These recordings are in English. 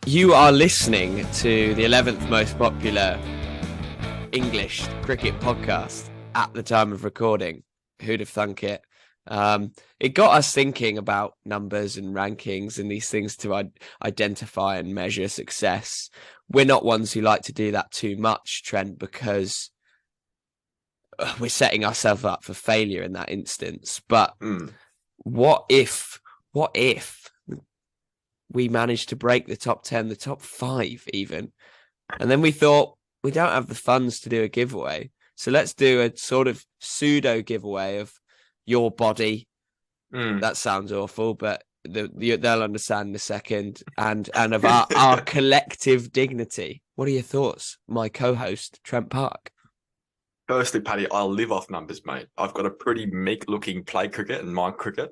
You are listening to the 11th most popular English cricket podcast at the time of recording. Who'd have thunk it? It got us thinking about numbers and rankings and these things to identify and measure success. We're not ones who like to do that too much, Trent, because we're setting ourselves up for failure in that instance. But what if we managed to break the top 10, the top 5 even? And then we thought, we don't have the funds to do a giveaway. So let's do a sort of pseudo giveaway of your body. That sounds awful, but they'll understand in a second. And of our collective dignity. What are your thoughts, my co-host, Trent Park? Firstly, Paddy, I live off numbers, mate. I've got a pretty meek-looking play cricket and mind cricket,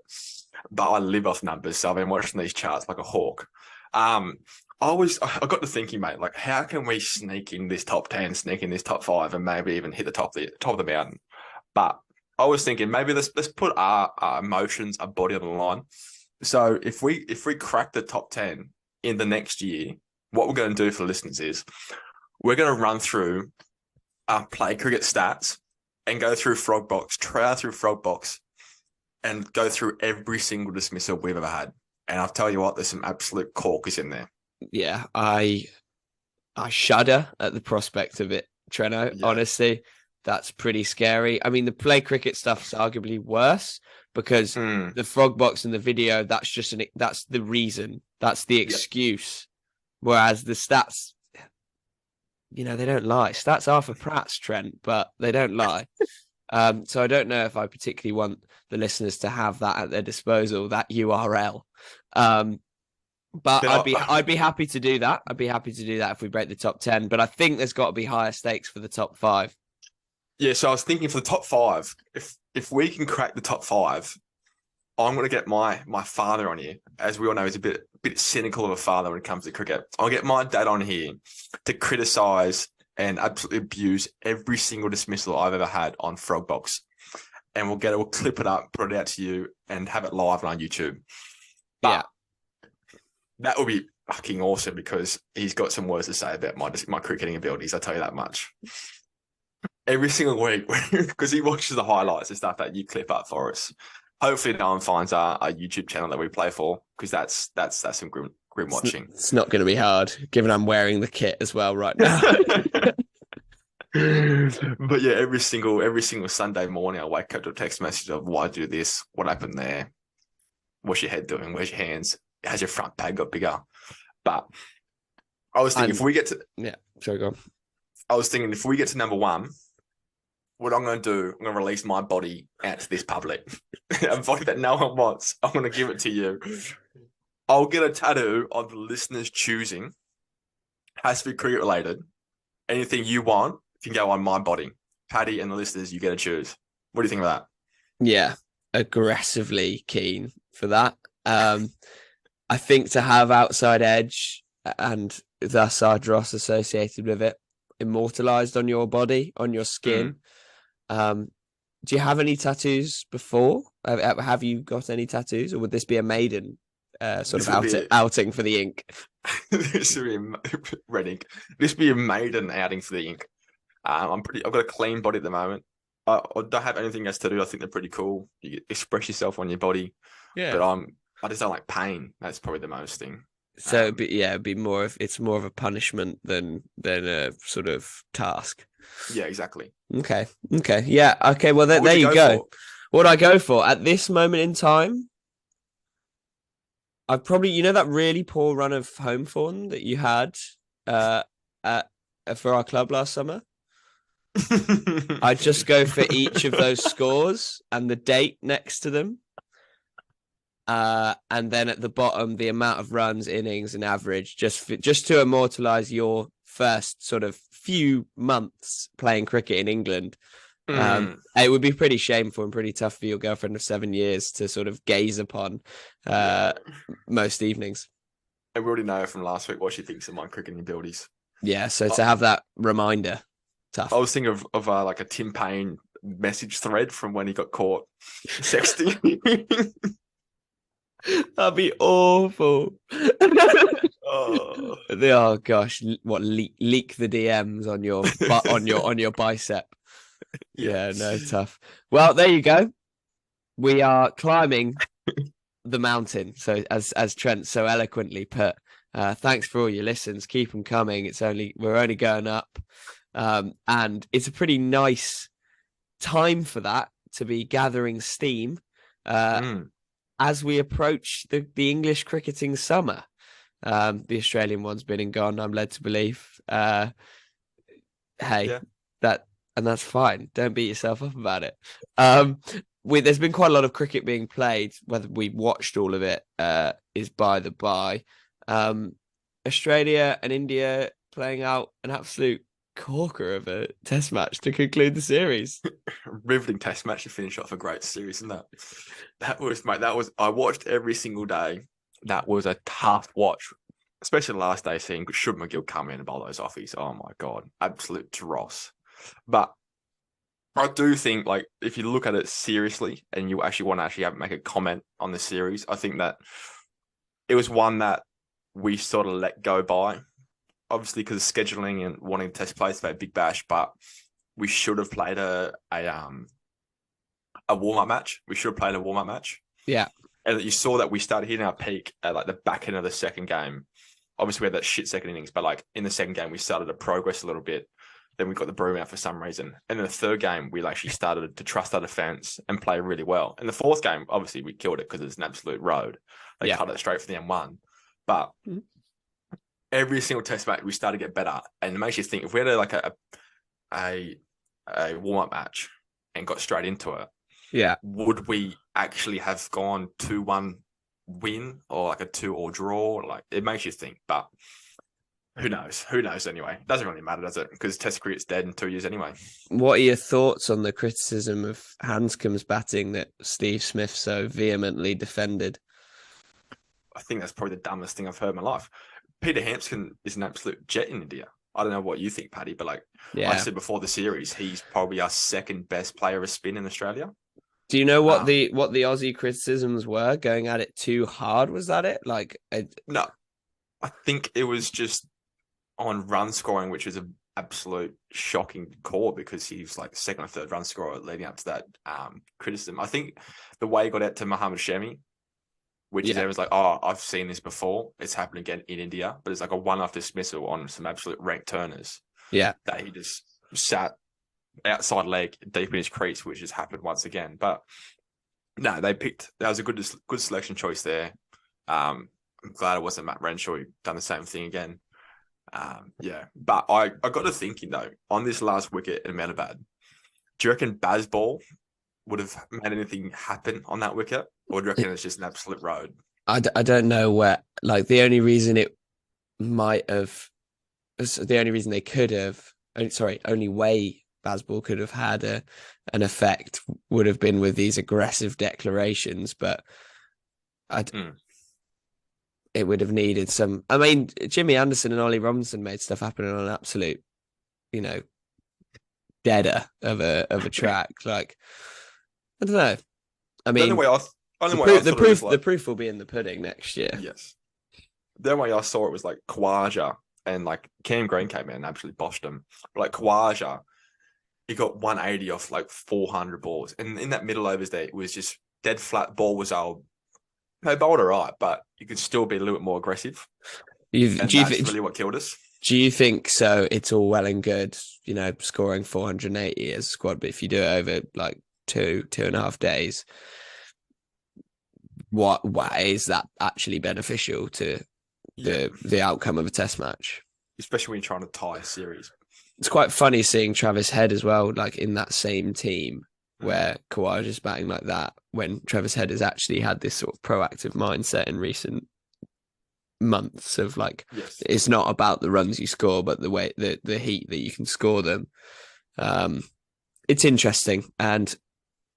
but I live off numbers. So I've been watching these charts like a hawk. I got to thinking, mate, like how can we sneak in this top 10, sneak in this top 5, and maybe even hit the top of the mountain? But I was thinking maybe let's put our emotions, our body on the line. So if we crack the top 10 in the next year, what we're going to do for the listeners is we're going to run through play cricket stats and go through Frogbox, try through Frogbox, and go through every single dismissal we've ever had. And I'll tell you what, there's some absolute corkers in there. Yeah, I shudder at the prospect of it, Treno. Yeah. Honestly, that's pretty scary. I mean, the play cricket stuff's arguably worse because the Frogbox and the video, that's the reason, that's the excuse. Yep. Whereas the stats, they don't lie. Stats are for prats, Trent, but they don't lie. So I don't know if I particularly want the listeners to have that at their disposal, that URL. But I'd be happy to do that. I'd be happy to do that if we break the top 10. But I think there's got to be higher stakes for the top 5. Yeah, so I was thinking for the top 5, if we can crack the top 5, I'm going to get my father on here. As we all know, he's a bit cynical of a father when it comes to cricket. I'll get my dad on here to criticise and absolutely abuse every single dismissal I've ever had on Frogbox. And we'll clip it up, put it out to you, and have it live on YouTube. But that would be fucking awesome because he's got some words to say about my cricketing abilities, I'll tell you that much. Every single week, because he watches the highlights and stuff that you clip up for us. Hopefully no one finds our YouTube channel that we play for, because that's some grim watching. It's not going to be hard, given I'm wearing the kit as well right now. But yeah, every single Sunday morning, I wake up to a text message of why do this, what happened there, what's your head doing, where's your hands, has your front pad got bigger? But I was thinking if we get to go on. I was thinking if we get to number 1, what I'm going to do, I'm going to release my body out to this public. A body that no one wants. I'm going to give it to you. I'll get a tattoo of the listeners choosing. Has to be cricket related. Anything you want can go on my body. Paddy and the listeners, you get to choose. What do you think of that? Yeah, aggressively keen for that. I think to have outside edge and thus our dross associated with it immortalized on your body, on your skin. Do you have any tattoos before? Have you got any tattoos, or would this be a maiden outing for the ink? This would be red ink. This would be a maiden outing for the ink. I've got a clean body at the moment. I don't have anything else to do. I think they're pretty cool. You express yourself on your body. Yeah. But I just don't like pain. That's probably the most thing. So it'd be more of a punishment than a sort of task. Yeah, exactly. Okay. Yeah. Okay. Well, there you go. What would I go for at this moment in time? I'd probably, that really poor run of home form that you had for our club last summer. I'd just go for each of those scores and the date next to them. And then at the bottom, the amount of runs, innings, and average, just to immortalize your first sort of few months playing cricket in England. It would be pretty shameful and pretty tough for your girlfriend of 7 years to sort of gaze upon most evenings. And we already know from last week what she thinks of my cricketing abilities. Yeah, so to have that reminder, tough. I was thinking of like a Tim Payne message thread from when he got caught sexting. That'd be awful. Oh gosh, what leak the DMs on your on your bicep? Yeah, no, tough. Well, there you go. We are climbing the mountain. So as Trent so eloquently put, thanks for all your listens. Keep them coming. We're only going up, and it's a pretty nice time for that to be gathering steam as we approach the English cricketing summer. The Australian one's been and gone, I'm led to believe. That's fine. Don't beat yourself up about it. There's been quite a lot of cricket being played. Whether we watched all of it is by the by. Australia and India playing out an absolute corker of a test match to conclude the series. Riveting test match to finish off a great series, isn't that? I watched every single day. That was a tough watch, especially the last day seeing Should McGill come in and bowl those offies. Oh my God, absolute dross. But I do think, like, if you look at it seriously and you actually want to make a comment on the series, I think that it was one that we sort of let go by. Obviously, because of scheduling and wanting test plays for a big bash, but we should have played a warm-up match. Yeah. And you saw that we started hitting our peak at like the back end of the second game. Obviously, we had that shit second innings, but like in the second game, we started to progress a little bit. Then we got the broom out for some reason. And in the third game, we actually started to trust our defense and play really well. In the fourth game, obviously, we killed it because it's an absolute road. They cut it straight for the M1. But every single test match, we started to get better. And it makes you think, if we had a warm-up match and got straight into it, would we actually have gone 2-1 win or like a 2-2 draw? Like, it makes you think, but who knows? Who knows anyway? Doesn't really matter, does it? Because Test cricket's dead in 2 years anyway. What are your thoughts on the criticism of Hanscom's batting that Steve Smith so vehemently defended? I think that's probably the dumbest thing I've heard in my life. Peter Hanscom is an absolute jet in India. I don't know what you think, Paddy, but I said before the series, he's probably our second best player of spin in Australia. Do you know what the Aussie criticisms were? Going at it too hard, was that it? No, I think it was just on run scoring, which is an absolute shocking call because he's like second or third run scorer leading up to that criticism. I think the way he got out to Mohammad Shami, which is everyone's like, oh, I've seen this before. It's happened again in India, but it's like a one-off dismissal on some absolute ranked turners. Yeah, that he just sat outside leg deep in his crease, which has happened once again. But no, that was a good selection choice there. I'm glad it wasn't Matt Renshaw who done the same thing again. But I got to thinking though, on this last wicket in Ahmedabad, do you reckon Bazball would have made anything happen on that wicket, or do you reckon it's just an absolute road? I don't know where. Like the only reason they could have. Only way Bazball could have had an effect would have been with these aggressive declarations, but it would have needed some. I mean, Jimmy Anderson and Ollie Robinson made stuff happen on an absolute, deader of a track. Like, I don't know. I mean, the proof will be in the pudding next year. Yes. The only way I saw it was like Khawaja and like Cam Green came in and absolutely boshed him. Like Khawaja, he got 180 off like 400 balls. And in that middle overs there, it was just dead flat. Ball was old. They bowled all right, but you could still be a little bit more aggressive. That's really what killed us. Do you think so? It's all well and good, scoring 480 as a squad, but if you do it over like 2.5 days, what is that actually beneficial to the outcome of a test match? Especially when you're trying to tie a series. It's quite funny seeing Travis Head as well, like in that same team where Khawaja is batting like that, when Travis Head has actually had this sort of proactive mindset in recent months of it's not about the runs you score, but the way the heat that you can score them. It's interesting, and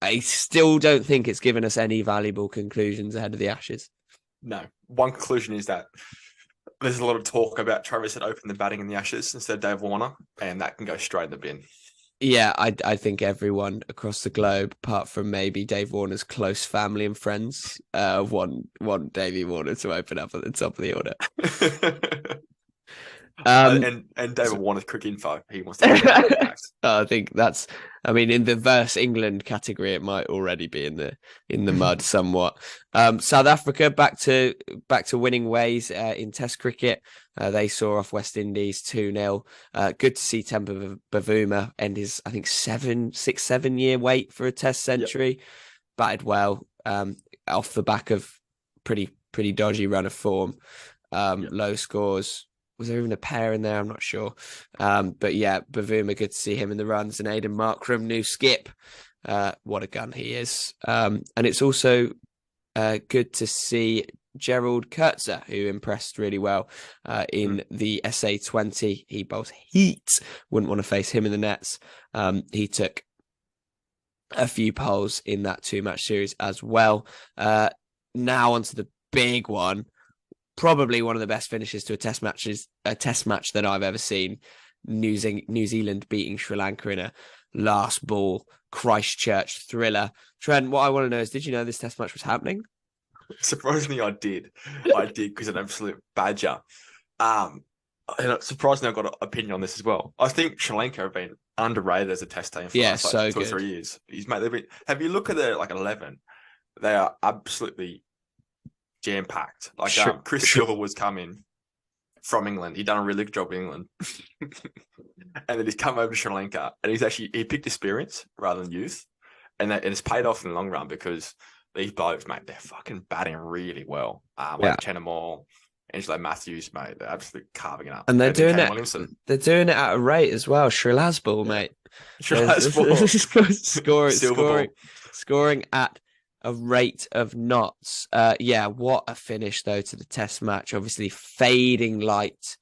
I still don't think it's given us any valuable conclusions ahead of the Ashes. No. One conclusion is that there's a lot of talk about Travis had opened the batting in the Ashes instead of Dave Warner, and that can go straight in the bin. Yeah, I think everyone across the globe, apart from maybe Dave Warner's close family and friends, want Davey Warner to open up at the top of the order. Um, And David Warner's cricket info. He wants to get that impact. I think that's. I mean, in the verse England category, it might already be in the mud somewhat. South Africa back to winning ways in Test cricket. They saw off West Indies 2-0. Good to see Temba Bavuma end his, I think, 7 year wait for a Test century. Yep. Batted well off the back of pretty dodgy run of form. Low scores. Was there even a pair in there? I'm not sure. But yeah, Bavuma, good to see him in the runs. And Aidan Markram, new skip. What a gun he is. And it's also good to see Gerald Kurtzer, who impressed really well in the SA20. He bowls heat. Wouldn't want to face him in the nets. He took a few poles in that 2-match series as well. Now onto the big one. Probably one of the best finishes to a test match that I've ever seen. New Zealand beating Sri Lanka in a last ball Christchurch thriller. Trent, what I want to know is, did you know this test match was happening? Surprisingly, I did. I did, because an absolute badger. And surprisingly, I've got an opinion on this as well. I think Sri Lanka have been underrated as a test team for the last 2 or 3 years. Have you look at their 11? They are absolutely jam-packed. Chris Silver was coming from England. He'd done a really good job in England. And then he's come over to Sri Lanka, and he picked experience rather than youth. And it's paid off in the long run, because these blokes, mate, they're fucking batting really well. Chenamore, Angelo Matthews, mate, they're absolutely carving it up. And they're doing it. They're doing it at a rate as well. Sri Lanka, mate. Scoring at a rate of knots. What a finish though to the test match. Obviously fading light,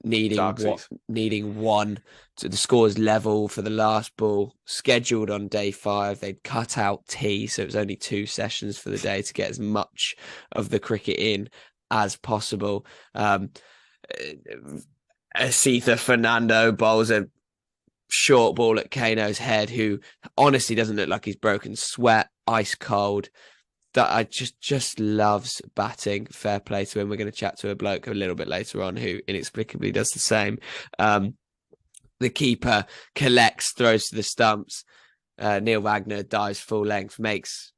needing one. So the score's level for the last ball. Scheduled on day 5. They'd cut out tea, so it was only 2 sessions for the day to get as much of the cricket in as possible. Asitha Fernando bowls a short ball at Kano's head, who honestly doesn't look like he's broken sweat, ice cold. That I just loves batting. Fair play to him. We're going to chat to a bloke a little bit later on who inexplicably does the same. The keeper collects, throws to the stumps. Neil Wagner dives full length, makes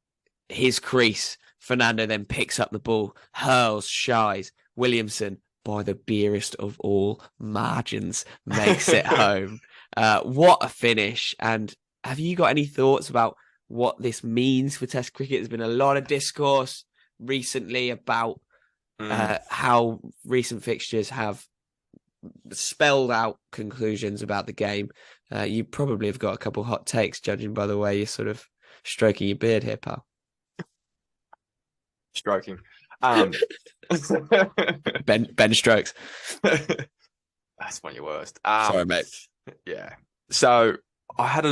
his crease. Fernando then picks up the ball, hurls, shies. Williamson, by the beerest of all margins, makes it home. What a finish. And have you got any thoughts about what this means for Test cricket? There's been a lot of discourse recently about how recent fixtures have spelled out conclusions about the game. You probably have got a couple hot takes, judging by the way you're sort of stroking your beard here, pal. Stroking. Ben strokes. That's one of your worst. Sorry, mate. Yeah. So I had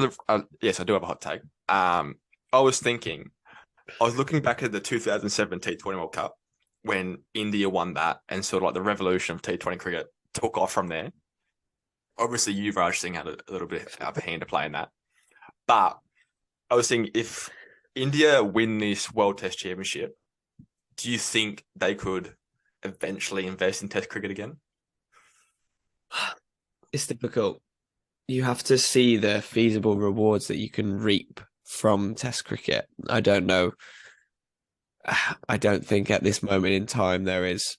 yes, I do have a hot take. I was looking back at the 2007 T20 World Cup when India won that, and sort of like the revolution of T20 cricket took off from there. Obviously, Yuvraj Singh had a little bit of a hand to play in that. But I was thinking, if India win this World Test Championship, do you think they could eventually invest in Test cricket again? It's difficult. You have to see the feasible rewards that you can reap from Test cricket. I don't know. I don't think at this moment in time there is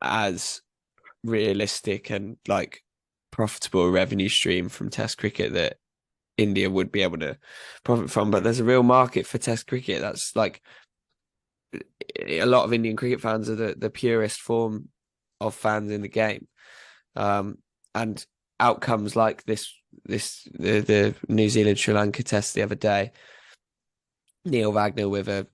as realistic and like profitable revenue stream from Test cricket that India would be able to profit from. But there's a real market for Test cricket. That's like a lot of Indian cricket fans are the purest form of fans in the game. And outcomes like the New Zealand Sri Lanka test the other day, Neil Wagner with a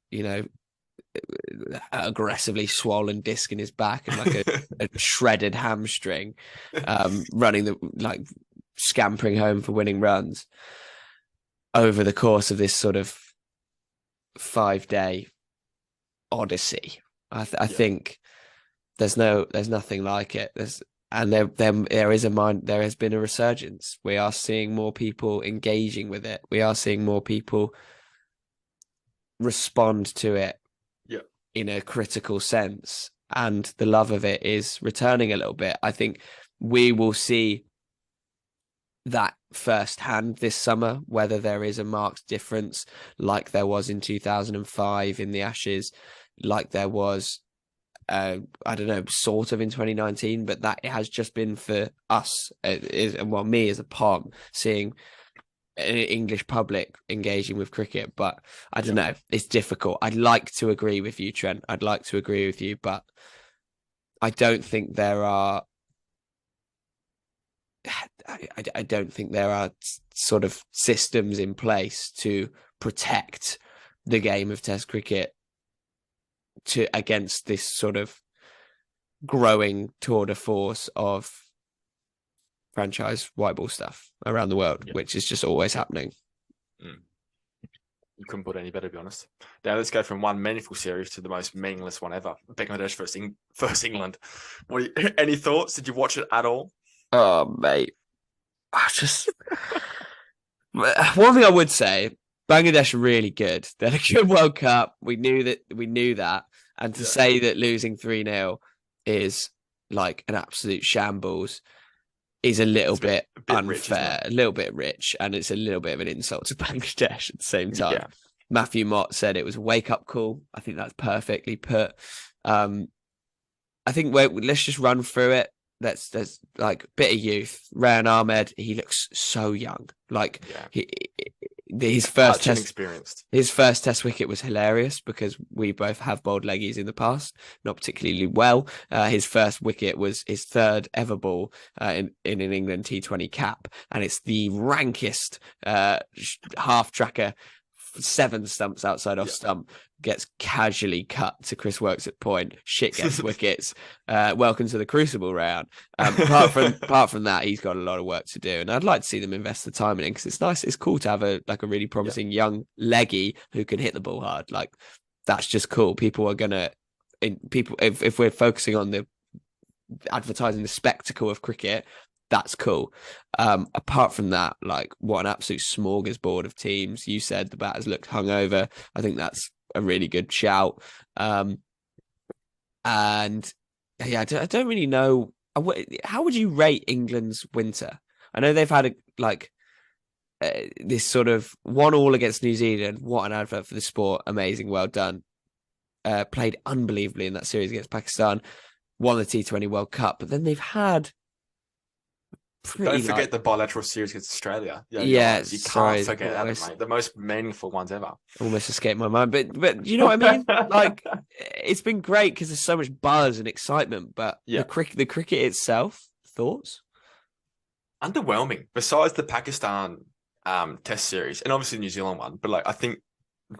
aggressively swollen disc in his back and like a shredded hamstring, running scampering home for winning runs over the course of this sort of 5-day odyssey. I think there's nothing like it. There has been a resurgence. We are seeing more people engaging with it. We are seeing more people respond to it in a critical sense. and the love of it is returning a little bit. I think we will see that firsthand this summer, whether there is a marked difference like there was in 2005 in the Ashes, like there was, I don't know, sort of in 2019, but that it has just been for us, me as a POM, seeing an English public engaging with cricket. But I don't know, it's difficult. I'd like to agree with you, Trent. I'd like to agree with you, but I don't think there are I don't think there are sort of systems in place to protect the game of Test cricket against this sort of growing tour de force of franchise white ball stuff around the world, which is just always happening. You couldn't put it any better, to be honest. Now let's go from one meaningful series to the most meaningless one ever. Bangladesh versus England. Any thoughts? Did you watch it at all? Oh, mate. One thing I would say, Bangladesh are really good. They're a good World Cup. We knew that. And to say that losing 3-0 is like an absolute shambles is a little bit unfair, a little bit rich, and it's a little bit of an insult to Bangladesh at the same time. Yeah. Matthew Mott said it was a wake-up call. I think that's perfectly put. I think let's just run through it. There's like a bit of youth. Rizwan Ahmed, he looks so young. Like his first test wicket was hilarious because we both have bowled leggies in the past, not particularly well. His first wicket was his third ever ball in an England T20 cap, and it's the rankest half tracker. 7 stumps outside off stump, gets casually cut to Chris Works at point. Shit gets wickets. Welcome to the Crucible round. Apart from that, he's got a lot of work to do, and I'd like to see them invest the time in it because it's nice. It's cool to have a really promising young leggy who can hit the ball hard. Like that's just cool. People are gonna if we're focusing on the advertising the spectacle of cricket. That's cool. Apart from that, like what an absolute smorgasbord of teams. You said the batters looked hungover. I think that's a really good shout. And yeah, I don't really know. How would you rate England's winter? I know they've had this sort of 1-1 against New Zealand. What an advert for the sport. Amazing. Well done. Played unbelievably in that series against Pakistan. Won the T20 World Cup. But then they've had don't forget the bilateral series against Australia. You can't forget that, mate. The most meaningful ones ever. Almost escaped my mind, but you know what I mean. Like it's been great because there's so much buzz and excitement. But the cricket itself, thoughts? Underwhelming. Besides the Pakistan Test series and obviously the New Zealand one, but like I think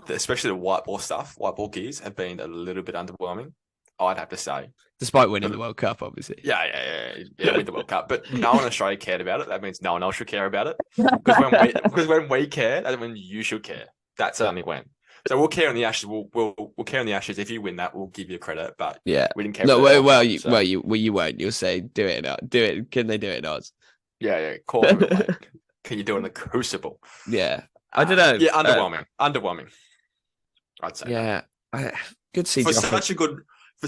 especially the white ball gears have been a little bit underwhelming. I'd have to say. Despite winning the World Cup, obviously. Yeah, win the World Cup. But no one in Australia cared about it. That means no one else should care about it. Because when we care, that's when you should care. That's only when. So we'll care on the Ashes. We'll care on the Ashes. If you win that, we'll give you credit. But we didn't care. No, you won't. You'll say, do it. Do it. Can they do it in Oz? Yeah. Call them. Like, can you do it in the Crucible? Yeah. I don't know. Yeah, underwhelming. I'd say. Yeah. Good to see for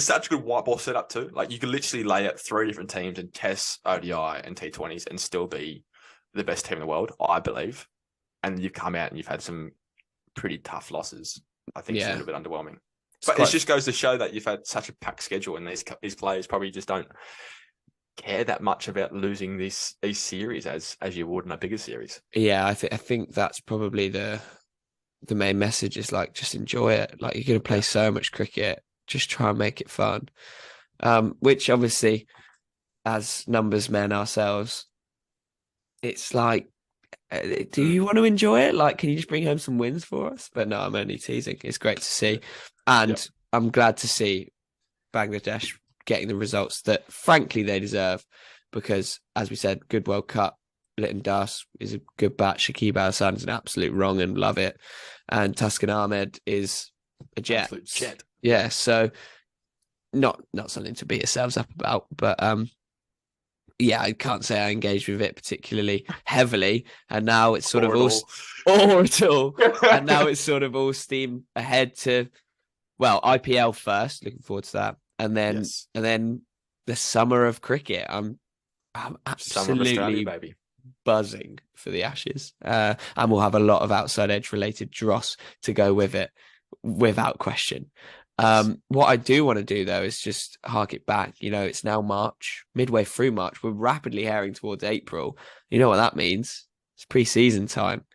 such a good white ball setup too. Like you could literally lay out 3 different teams in Tests, ODI, and T20s and still be the best team in the world, I believe. And you've come out and you've had some pretty tough losses. I think it's a little bit underwhelming. But it just goes to show that you've had such a packed schedule, and these players probably just don't care that much about losing these series as you would in a bigger series. Yeah, I think that's probably the main message is like just enjoy it. Like you're going to play so much cricket. Just try and make it fun. Which obviously, as numbers men ourselves, it's like, do you want to enjoy it? Like, can you just bring home some wins for us? But no, I'm only teasing. It's great to see. And I'm glad to see Bangladesh getting the results that, frankly, they deserve. Because, as we said, good World Cup. Litton Das is a good bat. Shakib Al Hasan is an absolute wrong and love it. And Tuscan Ahmed is a jet. Absolute jet. Yeah, so not something to beat yourselves up about, but I can't say I engaged with it particularly heavily, and now it's sort of and now it's sort of all steam ahead to IPL first. Looking forward to that, and then the summer of cricket. I'm Summer of Australia, absolutely baby. buzzing for the Ashes, and we'll have a lot of outside edge related dross to go with it, without question. What I do want to do though is just hark it back. It's now March, midway through March. We're rapidly heading towards April. You know what that means? It's pre-season time.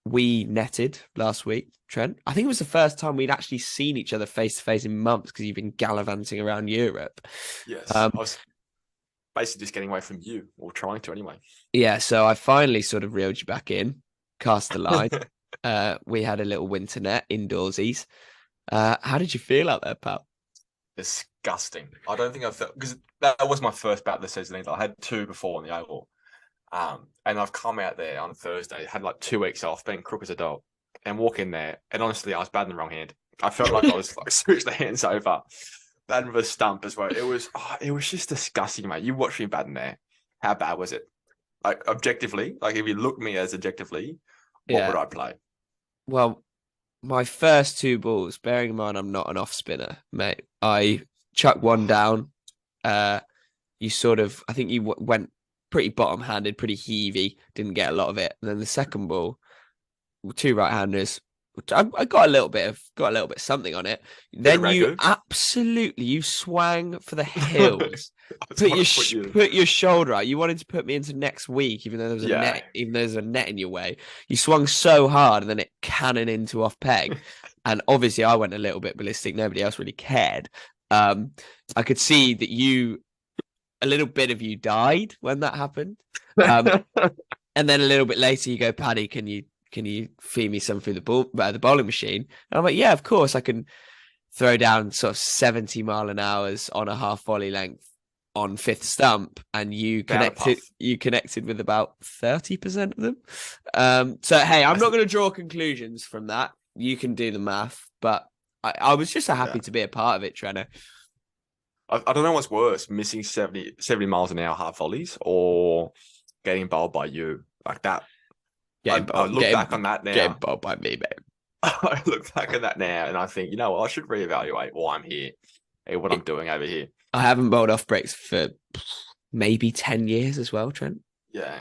We netted last week, Trent. I think it was the first time we'd actually seen each other face to face in months because you've been gallivanting around Europe. Yes, I was basically just getting away from you, or trying to anyway. Yeah, so I finally sort of reeled you back in, cast the line. We had a little winter net indoorsies. How did you feel out there, pal? Disgusting. I don't think I felt, because that was my first bat of the season either. I had 2 before in the Oval. And I've come out there on Thursday, had like 2 weeks off, been crook as a dog, and walk in there. And honestly, I was batting the wrong hand. I felt like I was like switched the hands over, batting with a stump as well. It was just disgusting, mate. You watched me batting there. How bad was it? Like objectively, like if you look at me as objectively, what would I play? Well, my first 2 balls, bearing in mind I'm not an off spinner, mate. I chucked one down. You sort of, I think you went pretty bottom-handed, pretty heavy, didn't get a lot of it. And then the second ball, 2 right-handers, I got a little bit something on it. Then you swang for the hills. Put your shoulder out. You wanted to put me into next week, even though there was a net in your way. You swung so hard, and then it cannoned into off peg. And obviously, I went a little bit ballistic. Nobody else really cared. I could see that a little bit of you died when that happened. And then a little bit later, you go, Paddy, can you feed me some through the bowling machine? And I'm like, yeah, of course. I can throw down sort of 70 mile an hour on a half volley length on 5th stump, and you connected with about 30% of them. So hey, I'm not going to draw conclusions from that. You can do the math, but I was just so happy to be a part of it, Treno. I don't know what's worse, missing 70 miles an hour half volleys, or getting bowled by you like that. I look back on that now. Getting bowled by me, mate. I look back at that now and I think, I should reevaluate why I'm here and what I'm doing over here. I haven't bowled off breaks for maybe 10 years as well, Trent. Yeah.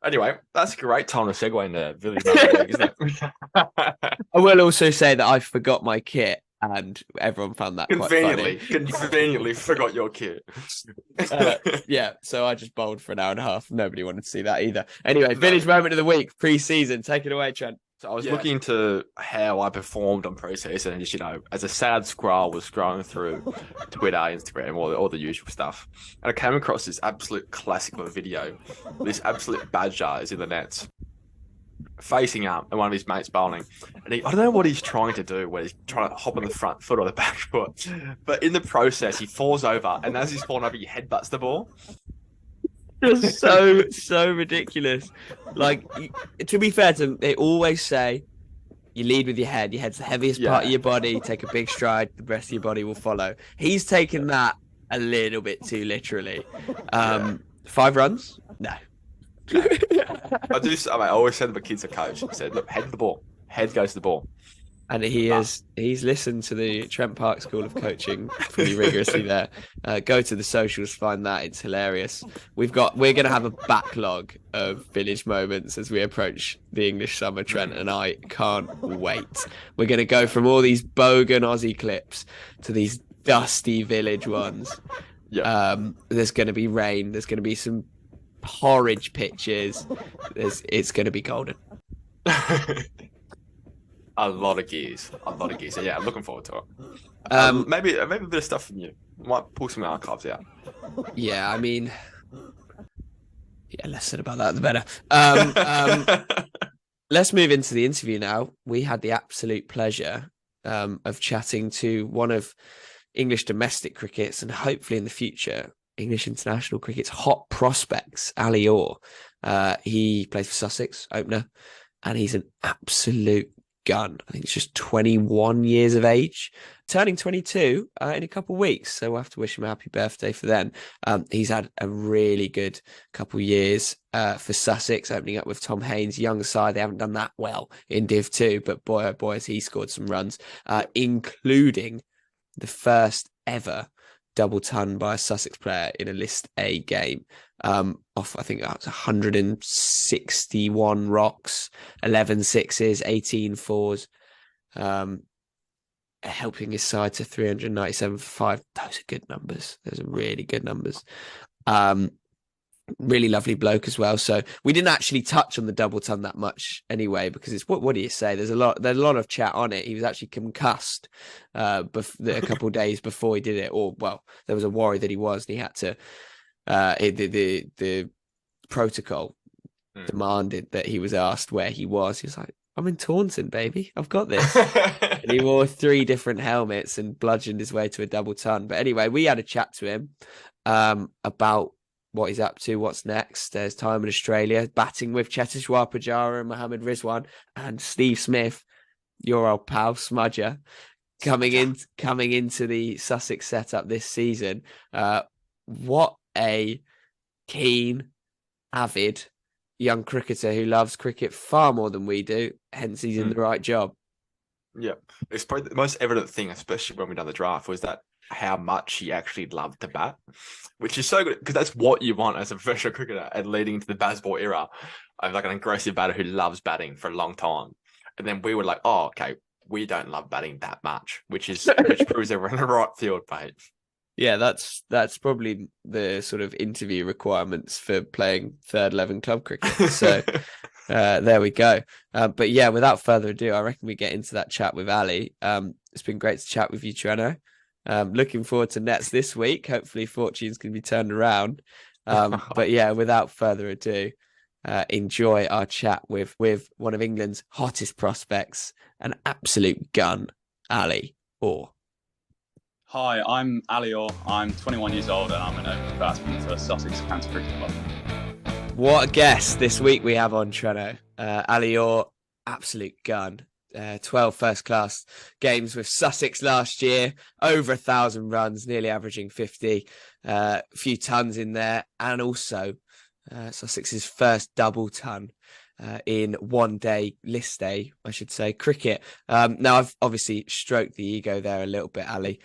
Anyway, that's a great time to segue into Village League, isn't it? I will also say that I forgot my kit, and everyone found that quite funny. Conveniently forgot your kit. Yeah, so I just bowled for an hour and a half. Nobody wanted to see that either. Anyway, Village Moment of the Week, pre-season. Take it away, Trent. So I was looking into how I performed on pre-season, and just, as a sad scroll was scrolling through Twitter, Instagram, all the usual stuff. And I came across this absolute classic of a video. This absolute badger is in the nets, facing up, and one of his mates bowling. And I don't know what he's trying to do, where he's trying to hop on the front foot or the back foot. But in the process, he falls over, and as he's falling over, he headbutts the ball. Just so ridiculous. Like, to be fair to them, they always say you lead with your head. Your head's the heaviest part of your body. Take a big stride, the rest of your body will follow. He's taken that a little bit too literally. 5 runs? No. I always said to my kids, a coach, I said, look, head to the ball. Head goes to the ball. And he's listened to the Trent Park School of Coaching pretty rigorously there. Go to the socials, find that. It's hilarious. We're going to have a backlog of village moments as we approach the English summer, Trent, and I can't wait. We're going to go from all these bogan Aussie clips to these dusty village ones. There's going to be rain. There's going to be some porridge pitches. It's going to be golden. A lot of gears. So yeah, I'm looking forward to it. Maybe a bit of stuff from you. Might pull some archives out. Yeah, I mean, less said about that, the better. Let's move into the interview now. We had the absolute pleasure of chatting to one of English domestic cricket's, and hopefully in the future, English international cricket's hot prospects, Ali Orr. He plays for Sussex, opener, and he's an absolute gun. I think he's just 21 years of age, turning 22 in a couple of weeks. So we'll have to wish him a happy birthday for then. He's had a really good couple of years for Sussex, opening up with Tom Haynes' young side. They haven't done that well in Div 2, but boy, oh boy, has he scored some runs, including the first ever double ton by a Sussex player in a List A game. Off, I think that was 161 rocks, 11 sixes, 18 fours, helping his side to 397 for 5. Those are good numbers. Those are really good numbers. Really lovely bloke as well. So we didn't actually touch on the double ton that much anyway, because it's what do you say? There's a lot of chat on it. He was actually concussed a couple of days before he did it, or well, there was a worry that he was, and he had to. The protocol demanded that he was asked where he was. He was like, "I'm in Taunton, baby. I've got this." And he wore 3 different helmets and bludgeoned his way to a double ton. But anyway, we had a chat to him about what he's up to, what's next. There's time in Australia, batting with Rizwan, Pujara and Mohammed Rizwan, and Steve Smith, your old pal Smudger, coming into the Sussex setup this season. What a keen, avid young cricketer who loves cricket far more than we do. Hence, he's in the right job. Yeah, it's probably the most evident thing, especially when we done the draft, was that how much he actually loved to bat, which is so good because that's what you want as a professional cricketer and leading into the baseball era of like an aggressive batter who loves batting for a long time. And then we were like, oh, okay, we don't love batting that much, which proves that we're in the right field, mate. Yeah, that's probably the sort of interview requirements for playing 3rd 11 club cricket. So there we go. But yeah, without further ado, I reckon we get into that chat with Ali. It's been great to chat with you, Treno. Looking forward to Nets this week. Hopefully fortunes can be turned around. But yeah, without further ado, enjoy our chat with one of England's hottest prospects, an absolute gun, Ali Orr. Hi, I'm Ali Orr. I'm 21 years old and I'm an opening batsman for Sussex County Cricket Club. What a guest this week we have on, Treno. Ali Orr, absolute gun. 12 first-class games with Sussex last year, over 1,000 runs, nearly averaging 50, a few tons in there, and also Sussex's first double ton in one-day, List A, I should say, cricket. Now, I've obviously stroked the ego there a little bit, Ali.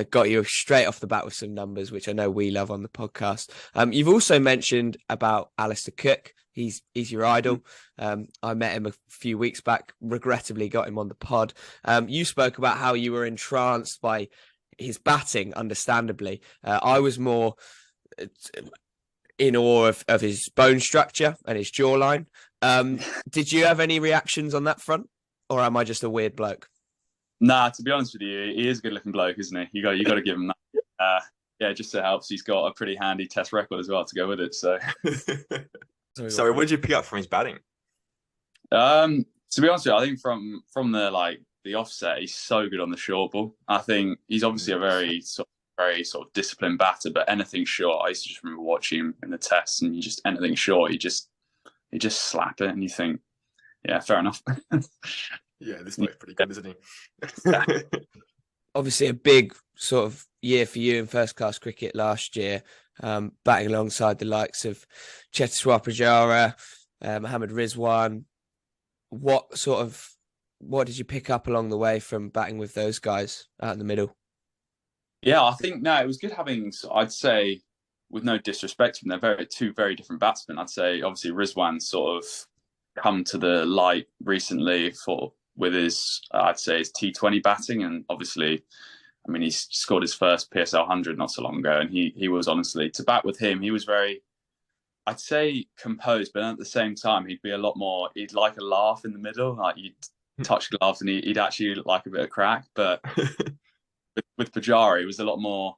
Got you straight off the bat with some numbers, which I know we love on the podcast. You've also mentioned about Alistair Cook. He's your idol. I met him a few weeks back, regrettably got him on the pod. You spoke about how you were entranced by his batting, understandably. I was more in awe of his bone structure and his jawline. Did you have any reactions on that front, or am I just a weird bloke? Nah, to be honest with you, he is a good-looking bloke, isn't he? You got to give him that. Yeah, just so it helps. He's got a pretty handy test record as well to go with it. So, so what did you pick up from his batting? To be honest with you, I think from the offset, he's so good on the short ball. I think he's obviously a very sort of disciplined batter, but anything short, I used to just remember watching him in the tests, and anything short, he just slap it, and you think, yeah, fair enough. Yeah, this bloke's pretty good, isn't he? Obviously, a big sort of year for you in first-class cricket last year, batting alongside the likes of Rizwan, Pujara, Mohammed Rizwan. What did you pick up along the way from batting with those guys out in the middle? Yeah, I think it was good having, I'd say, with no disrespect to them, they're two very different batsmen. I'd say, obviously, Rizwan sort of come to the light recently with his, I'd say, his T20 batting. And obviously, I mean, he's scored his first PSL 100 not so long ago. And he was honestly, to bat with him, he was very, I'd say, composed. But at the same time, he'd like a laugh in the middle. Like, you'd touch gloves and he'd actually like a bit of crack. But with Pujara, he was a lot more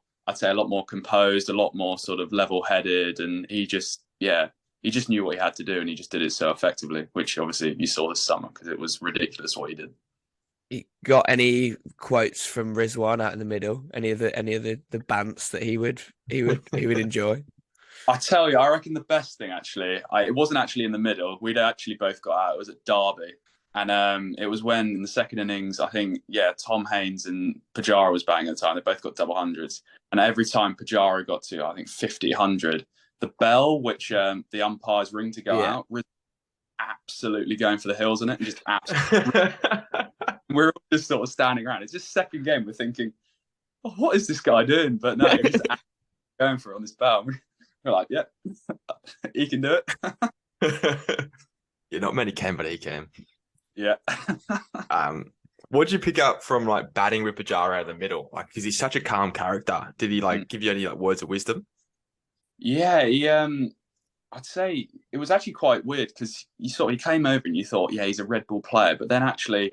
composed, a lot more sort of level-headed. And he just knew what he had to do, and he just did it so effectively, which obviously you saw this summer because it was ridiculous what he did. You got any quotes from Rizwan out in the middle? Any of the bants that he would enjoy? I tell you, I reckon the best thing actually, it wasn't actually in the middle. We'd actually both got out. It was at Derby, and it was when in the second innings, I think, Tom Haynes and Pujara was batting at the time. They both got double hundreds, and every time Pujara got to, I think, 50, 100. The bell, which the umpires ring to go out, was absolutely going for the hills on it, and just absolutely. We're all just sort of standing around. It's just second game. We're thinking, oh, what is this guy doing? But no, he was going for it on this bow. We're like, yeah, he can do it. Yeah, not many can, but he can. Yeah. What did you pick up from like batting with Pujara out of the middle? Like, because he's such a calm character. Did he like give you any like words of wisdom? Yeah, he I'd say it was actually quite weird because he came over and you thought, yeah, he's a red ball player, but then actually,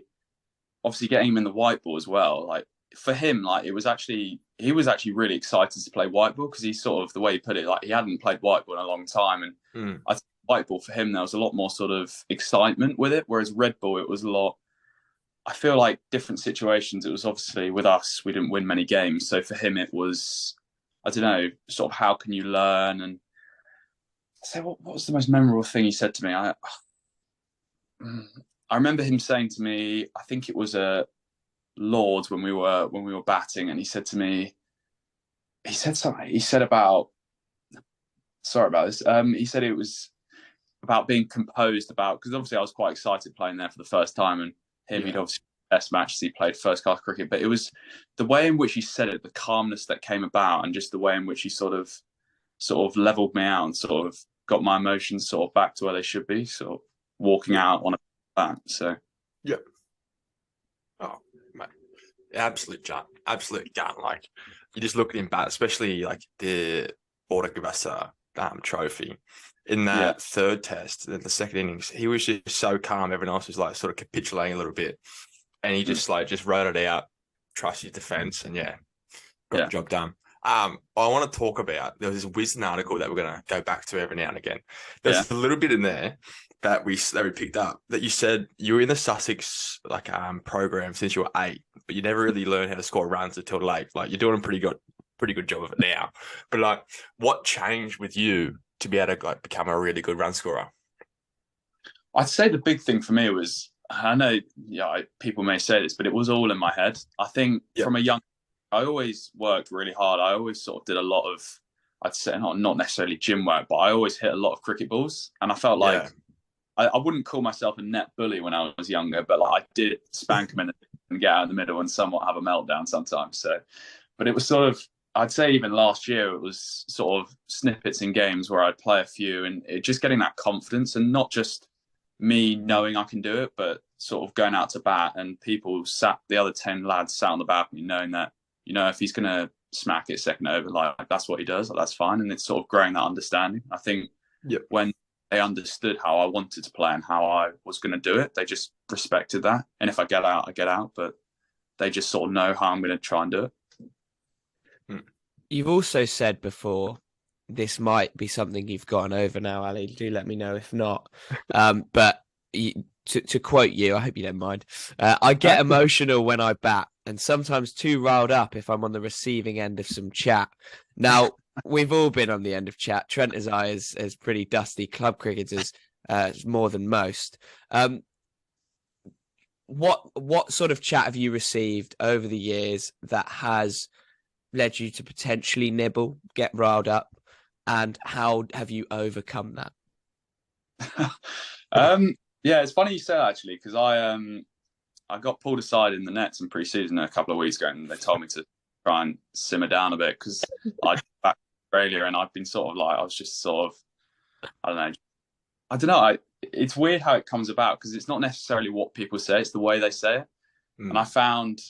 obviously getting him in the white ball as well, like for him, like he was actually really excited to play white ball because he sort of the way he put it, like he hadn't played white ball in a long time, and I think white ball for him there was a lot more sort of excitement with it, whereas red ball it was a lot. I feel like different situations. It was obviously with us, we didn't win many games, so for him it was, I don't know, sort of how can you learn and. So what was the most memorable thing he said to me? I remember him saying to me, I think it was a Lords when we were batting, and he said to me, he said something. He said about, sorry about this. He said it was about being composed about, because obviously I was quite excited playing there for the first time, and he'd obviously test matches, he played first class cricket, but it was the way in which he said it, the calmness that came about, and just the way in which he sort of leveled me out and sort of got my emotions sort of back to where they should be. Sort of walking out on a bat. So, yeah. Oh, mate. Absolute gun. Like, you just look at him bat, especially like the Border-Gavaskar trophy. In that third test, the second innings, he was just so calm. Everyone else was like sort of capitulating a little bit. And he just wrote it out, trust his defense, and got the job done. I want to talk about, there was this Wisden article that we're going to go back to every now and again. There's a little bit in there that we picked up that you said you were in the Sussex program since you were 8, but you never really learned how to score runs until late. Like, you're doing a pretty good job of it now. But like, what changed with you to be able to like become a really good run scorer? I'd say the big thing for me was, I know people may say this, but it was all in my head. I think from a young, I always worked really hard. I always sort of did a lot of, I'd say not necessarily gym work, but I always hit a lot of cricket balls. And I felt like I wouldn't call myself a net bully when I was younger, but like I did spank them in and get out in the middle and somewhat have a meltdown sometimes. So, but it was sort of, I'd say even last year, it was sort of snippets in games where I'd play a few and just getting that confidence, and not just me knowing I can do it, but sort of going out to bat and the other 10 lads sat on the balcony knowing that, if he's going to smack it second over, like that's what he does, like, that's fine. And it's sort of growing that understanding. I think when they understood how I wanted to play and how I was going to do it, they just respected that. And if I get out, I get out, but they just sort of know how I'm going to try and do it. You've also said before, this might be something you've gotten over now, Ali. Do let me know if not. But to quote you, I hope you don't mind. I get emotional when I bat, and sometimes too riled up if I'm on the receiving end of some chat. Now, we've all been on the end of chat. Trent as I is pretty dusty club cricketers, more than most. What sort of chat have you received over the years that has led you to potentially nibble, get riled up, and how have you overcome that? Yeah, it's funny you say that, actually, because I got pulled aside in the nets in pre-season a couple of weeks ago, and they told me to try and simmer down a bit because I back to Australia and I've been sort of like, I was just sort of, I don't know. It's weird how it comes about because it's not necessarily what people say, it's the way they say it. And I found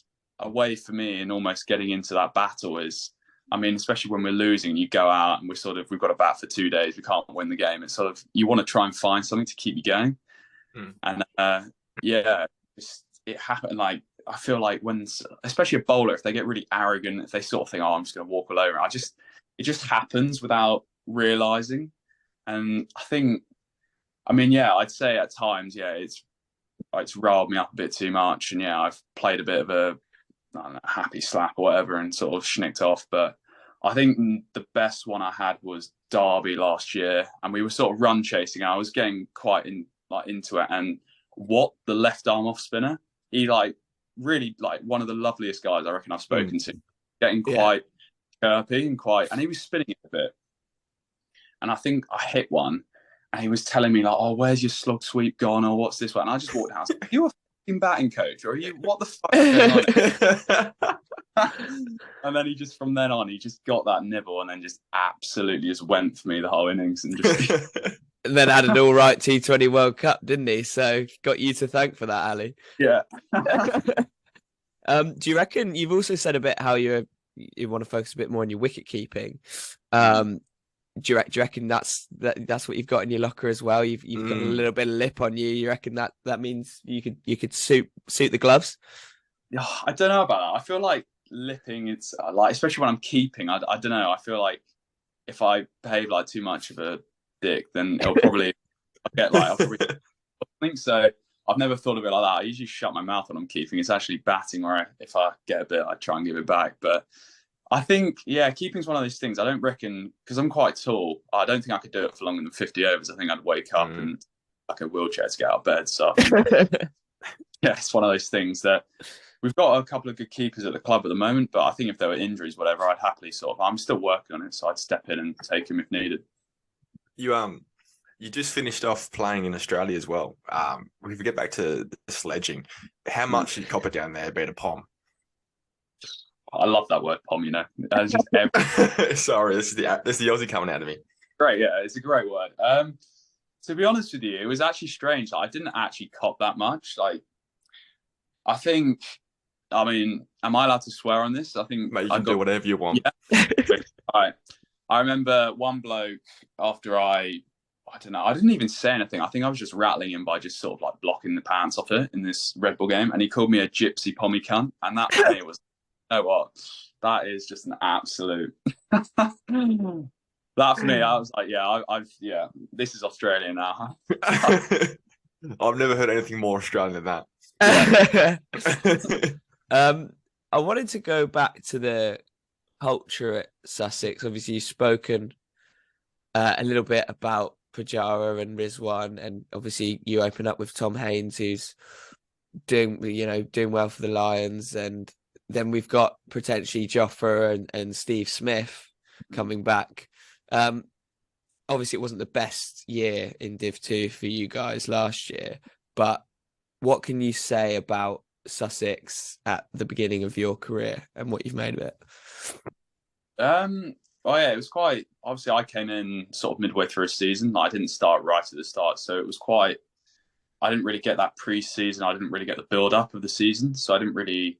a way for me in almost getting into that battle is, I mean, especially when we're losing, you go out and we've got to bat for 2 days, we can't win the game. It's sort of, you want to try and find something to keep you going. And it happened. Like, I feel like when, especially a bowler, if they get really arrogant, if they sort of think, oh, I'm just going to walk all over, it just happens without realizing. And I think, I'd say at times, it's riled me up a bit too much. And I've played a bit of a happy slap or whatever and sort of schnicked off. But I think the best one I had was Derby last year, and we were sort of run chasing. I was getting quite into it, and the left arm off spinner, he really one of the loveliest guys I reckon I've spoken to, getting quite chirpy and he was spinning it a bit, and I think I hit one, and he was telling me like, oh, where's your slog sweep gone, or what's this one? And I just walked out, I was like, you batting coach, or are you? What the fuck is going on? And then he just, from then on, he just got that nibble, and then just absolutely just went for me the whole innings, and just. And then had an all right T20 World Cup, didn't he? So got you to thank for that, Ali. Yeah. Do you reckon you've also said a bit how you want to focus a bit more on your wicket keeping? Do you reckon that's what you've got in your locker as well? You've got a little bit of lip on you. You reckon that means you could suit the gloves? I don't know about that. I feel like lipping, it's like, especially when I'm keeping, I don't know. I feel like if I behave like too much of a dick, then it'll probably I'll think so. I've never thought of it like that. I usually shut my mouth when I'm keeping. It's actually batting where if I get a bit, I try and give it back. But I think, keeping's one of those things. I don't reckon, because I'm quite tall, I don't think I could do it for longer than 50 overs. I think I'd wake up and like a wheelchair to get out of bed. So it's one of those things that we've got a couple of good keepers at the club at the moment. But I think if there were injuries, whatever, I'd happily I'm still working on it. So I'd step in and take him if needed. You just finished off playing in Australia as well. If we get back to the sledging, how much did you cop it down there being a pom? I love that word, pom. It's just sorry, this is the Aussie coming out of me. Great, yeah, it's a great word. To be honest with you, it was actually strange. I didn't actually cop that much. Like, I mean, am I allowed to swear on this? I think mate, you can do whatever you want. Yeah. All right. I remember one bloke after I don't know, I didn't even say anything. I think I was just rattling him by just sort of like blocking the pants off it in this Red Bull game. And he called me a gypsy pommy cunt. And that for me was, you know what? That is just an absolute. That for me, I was like, this is Australia now. I've never heard anything more Australian than that. I wanted to go back to the culture at Sussex. Obviously, you've spoken a little bit about Pujara and Rizwan, and obviously you open up with Tom Haynes, who's doing well for the Lions, and then we've got potentially Jofra and Steve Smith coming back. Obviously, it wasn't the best year in Div 2 for you guys last year, but what can you say about Sussex at the beginning of your career and what you've made of it? It was quite, obviously I came in sort of midway through a season. I didn't start right at the start, so it was quite, I didn't really get that pre-season. I didn't really get the build-up of the season, so I didn't really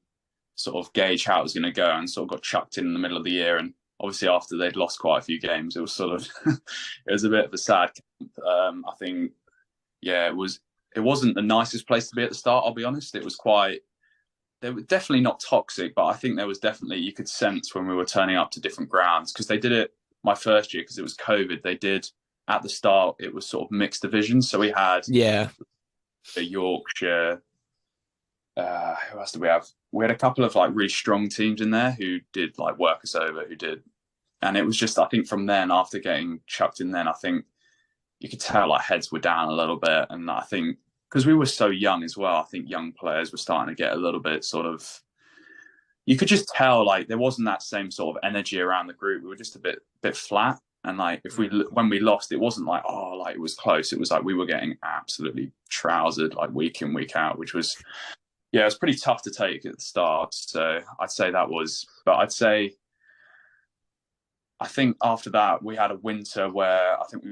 sort of gauge how it was going to go, and sort of got chucked in the middle of the year. And obviously after they'd lost quite a few games, it was sort of, it was a bit of a sad camp. I think, it wasn't the nicest place to be at the start, I'll be honest. It was quite, they were definitely not toxic, but I think there was definitely, you could sense when we were turning up to different grounds, because they did it my first year, because it was COVID. They did, at the start, it was sort of mixed divisions. So we had the Yorkshire, who else did we have? We had a couple of like really strong teams in there who did like work us over, and it was just, I think from then, after getting chucked in then, I think you could tell like heads were down a little bit. And I think, because we were so young as well, I think young players were starting to get a little bit sort of, you could just tell like there wasn't that same sort of energy around the group. We were just a bit flat. And like when we lost, it wasn't like, it was close. It was like we were getting absolutely trousered like week in, week out, which was, it was pretty tough to take at the start. So I'd say that was, but I think after that we had a winter where I think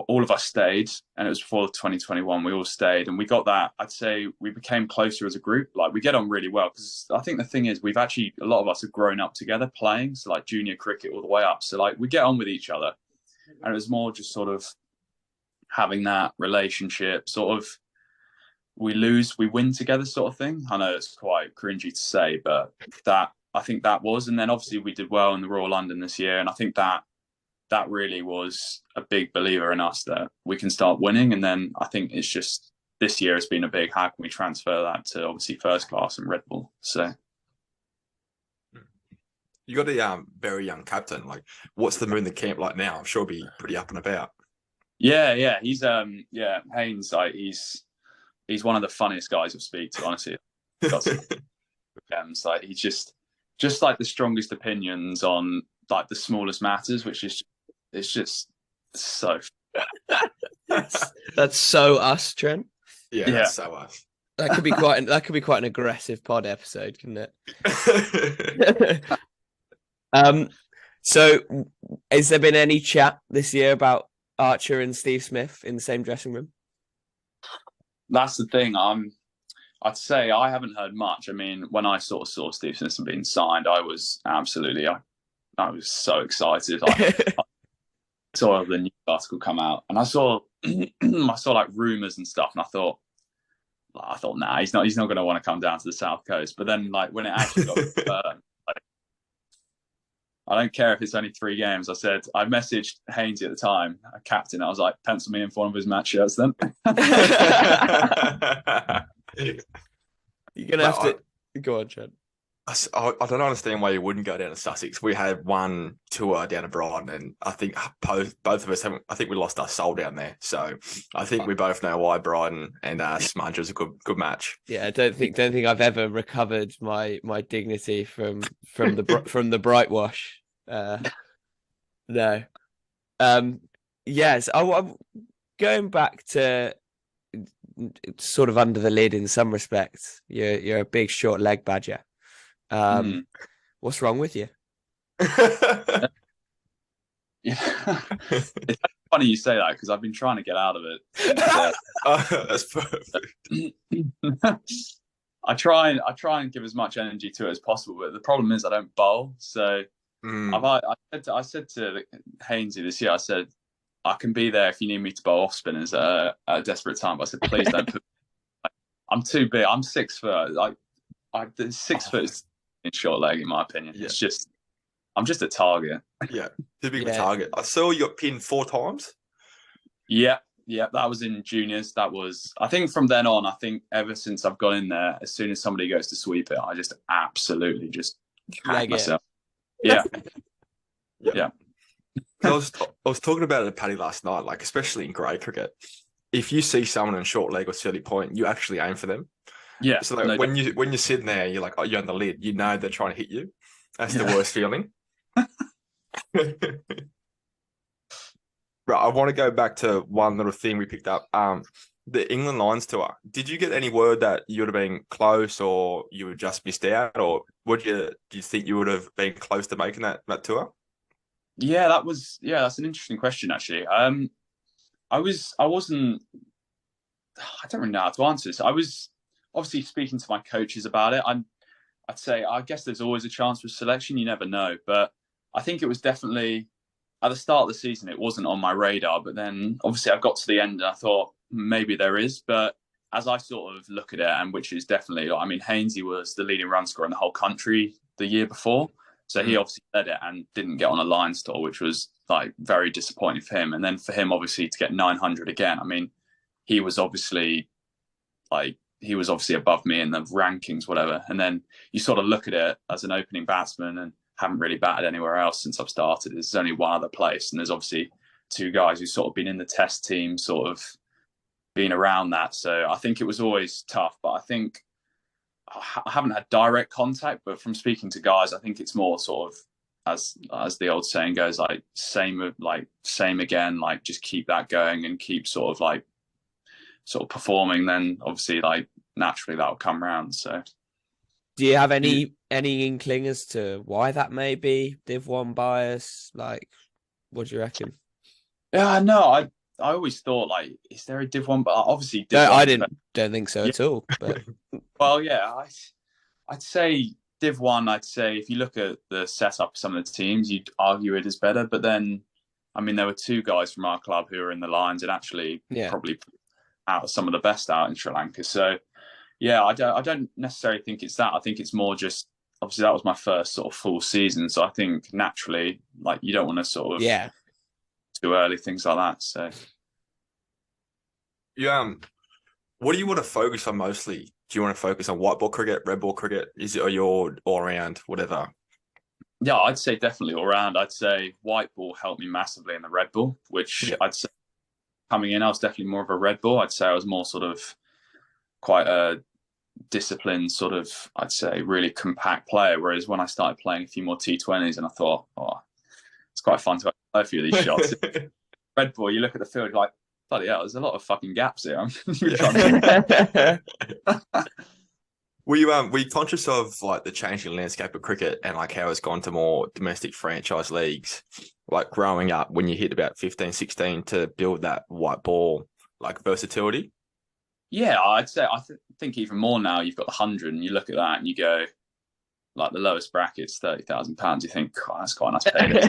all of us stayed, and it was before 2021. We all stayed, and we got that. I'd say we became closer as a group. Like we get on really well, because I think the thing is we've actually, a lot of us have grown up together playing. So like junior cricket all the way up. So like we get on with each other, and it was more just sort of having that relationship, sort of we lose, we win together sort of thing. I know it's quite cringy to say, but I think that was, and then obviously we did well in the Royal London this year, and I think that really was a big believer in us that we can start winning. And then I think it's just, this year has been a big, how can we transfer that to obviously first class and Red Bull? So you got a very young captain. Like, what's the mood in the camp like now? I'm sure he'll be pretty up and about. Yeah. He's Haynes. Like, he's one of the funniest guys to speak to, honestly. Like he's just like the strongest opinions on like the smallest matters, which is, it's just so. That's so us, Trent. Yeah, that's so us. That could be quite an aggressive pod episode, couldn't it? So has there been any chat this year about Archer and Steve Smith in the same dressing room? That's the thing. I'd say I haven't heard much. I mean, when I sort of saw Steve Smith being signed, I was I was so excited. I saw the new article come out, and I saw like rumors and stuff, and I thought, nah, he's not going to want to come down to the South Coast. But then, like, when it actually got confirmed, like, I don't care if it's only 3 games. I messaged Hainsey at the time, a captain. I was like, pencil me in for one of his match shirts then. You're gonna have to go on, Trent. I don't understand why you wouldn't go down to Sussex. We had one tour down to Brighton, and I think both of us haven't. I think we lost our soul down there. So I think we both know why Brighton and Smudge was a good match. Yeah, I don't think I've ever recovered my dignity from the Brightwash. No. Yes. I'm going back to sort of under the lid in some respects. You're a big short leg badger. What's wrong with you? Yeah. It's funny you say that because I've been trying to get out of it. That's perfect. I try and give as much energy to it as possible, but the problem is I don't bowl. So I said to Hainsey this year, I said, I can be there if you need me to bowl off spinners at a desperate time. But I said, please don't put. I'm too big. I'm 6 foot. Like 6 foot is in short leg, in my opinion. Yeah. It's just, I'm just a target. Yeah, too big of a target. I saw you got pinned 4 times. Yeah, that was in juniors. That was, I think from then on, I think ever since I've gone in there, as soon as somebody goes to sweep it, I just absolutely just hack myself. Yeah. Yeah. I was talking about it at Paddy last night, like especially in grade cricket. If you see someone in short leg or silly point, you actually aim for them. Yeah. So like, when you're sitting there, you're like, oh, you're on the lid. You know they're trying to hit you. That's the worst feeling. Right. I want to go back to one little thing we picked up. The England Lions tour. Did you get any word that you would have been close, or you would just missed out, or do you think you would have been close to making that tour? Yeah, that's an interesting question actually. I don't really know how to answer this. I was obviously speaking to my coaches about it. I'd say, I guess there's always a chance for selection. You never know. But I think it was definitely, at the start of the season, it wasn't on my radar. But then obviously I got to the end and I thought maybe there is. But as I sort of look at it, and which is definitely, I mean, Hainsey was the leading run scorer in the whole country the year before. So he obviously led it and didn't get on a Lions tour, which was like very disappointing for him. And then for him, obviously, to get 900 again, I mean, he was obviously above me in the rankings, whatever. And then you sort of look at it as an opening batsman and haven't really batted anywhere else since I've started. There's only one other place. And there's obviously 2 guys who've sort of been in the test team, sort of being around that. So I think it was always tough. But I think I haven't had direct contact, but from speaking to guys, I think it's more sort of, as the old saying goes, like same again, like just keep that going and keep sort of performing. Then obviously, like naturally that'll come round. So, do you have any inkling as to why that may be? Div 1 bias? Like, what do you reckon? Yeah, no, I always thought, like, is there a Div 1? But obviously, don't think so at all. But well, yeah, I'd say Div 1. I'd say if you look at the setup of some of the teams, you'd argue it is better. But then, I mean, there were 2 guys from our club who were in the Lions and actually probably out of some of the best out in Sri Lanka. So, yeah, I don't necessarily think it's that. I think it's more just, obviously that was my first sort of full season. So I think naturally, like, you don't want to sort of too early, things like that. So, what do you want to focus on mostly? Do you want to focus on white ball cricket, red ball cricket? Is it, or your all around, whatever? Yeah, I'd say definitely all round. I'd say white ball helped me massively in the red ball, which I'd say coming in, I was definitely more of a red ball. I'd say I was more sort of quite a disciplined sort of, I'd say, really compact player. Whereas when I started playing a few more T20s, and I thought, it's quite fun to play a few of these shots. Red ball, you look at the field, like, Bloody hell, there's a lot of fucking gaps here. I'm Yeah. Were you conscious of like the changing landscape of cricket and like how it's gone to more domestic franchise leagues, like growing up when you hit about 15, 16 to build that white ball like versatility? Yeah, I'd say think even more now. You've got the 100, and you look at that and you go, like the lowest bracket's £30,000. You think, oh, that's quite a nice payday.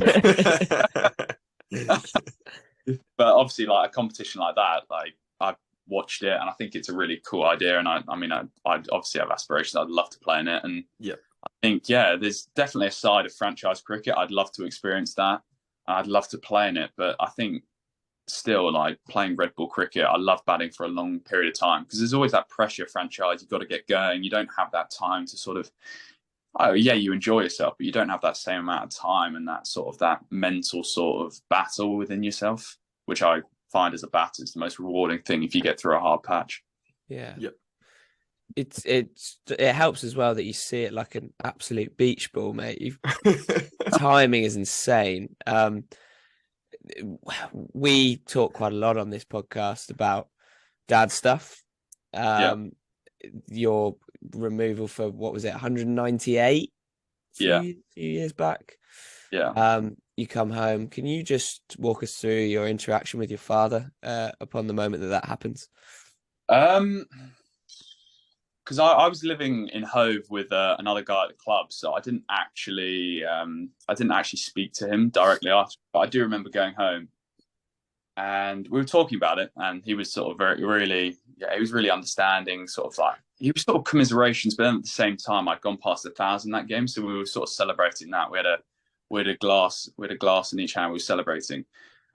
But obviously, like a competition like that, like I've watched it, and I think it's a really cool idea. And I mean, I obviously have aspirations. I'd love to play in it, and yeah, I think there's definitely a side of franchise cricket. I'd love to experience that. I'd love to play in it, but I think still like playing red ball cricket, I love batting for a long period of time because there's always that pressure. Franchise, you've got to get going. You don't have that time to sort of, oh yeah, you enjoy yourself, but you don't have that same amount of time and that sort of that mental sort of battle within yourself, which I find as a batter is the most rewarding thing if you get through a hard patch. Yeah. Yep. It helps as well that you see it like an absolute beach ball, mate. Timing is insane. We talk quite a lot on this podcast about dad stuff. Your removal for what was it, 198 few years back. You come home. Can you just walk us through your interaction with your father upon the moment that happens? Because I was living in Hove with another guy at the club, so I didn't actually speak to him directly after. But I do remember going home, and we were talking about it, and he was sort of he was really understanding, sort of like he was sort of commiserations, but then at the same time, I'd gone past 1,000 that game, so we were sort of celebrating that. We had a glass in each hand. We were celebrating,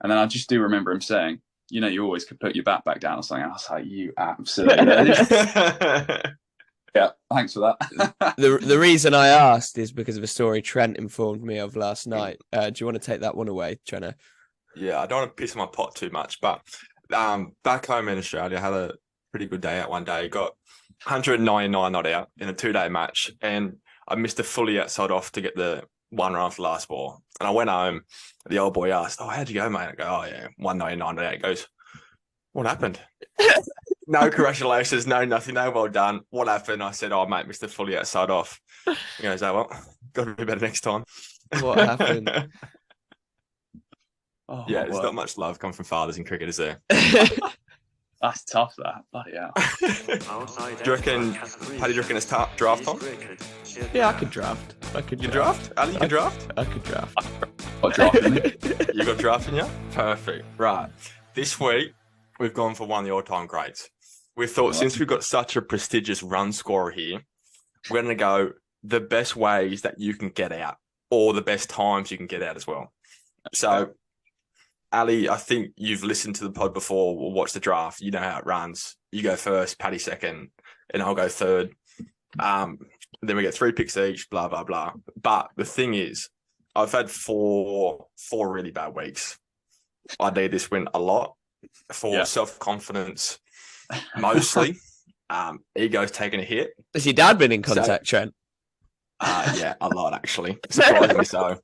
and then I just do remember him saying, "You know, you always could put your bat back down," or something. I was like, "You absolutely." Yeah, thanks for that. The reason I asked is because of a story Trent informed me of last night. Do you want to take that one away, Trent? Yeah, I don't want to piss my pot too much, but back home in Australia, I had a pretty good day out one day. Got 199 not out in a 2-day match, and I missed a fully outside off to get the one run for the last ball. And I went home. The old boy asked, "Oh, how'd you go, mate?" I go, "Oh yeah, 199 not out." He goes, "What happened?" No congratulations, no nothing, no well done. What happened? I said, "Oh, mate, missed a fully outside off." He goes, "Oh, well, got to be better next time." What happened? Yeah, there's not much love coming from fathers in cricket, is there? That's tough, that. Bloody hell. Do you reckon, Paddy, it's draft time? Yeah, I could draft. You draft? Ali, you can draft? I could draft. Got drafting. You got drafting, yeah? Perfect. Right. This week, we've gone for one of the all-time greats. We thought since we've got such a prestigious run scorer here, we're going to go the best ways that you can get out or the best times you can get out as well. So, Ali, I think you've listened to the pod before or watched the draft. You know how it runs. You go first, Paddy second, and I'll go third. Then we get 3 picks each, blah, blah, blah. But the thing is, I've had four really bad weeks. I need this win a lot for self-confidence, mostly. Ego's taking a hit. Has your dad been in contact, Trent? Yeah, a lot, actually. Surprisingly so.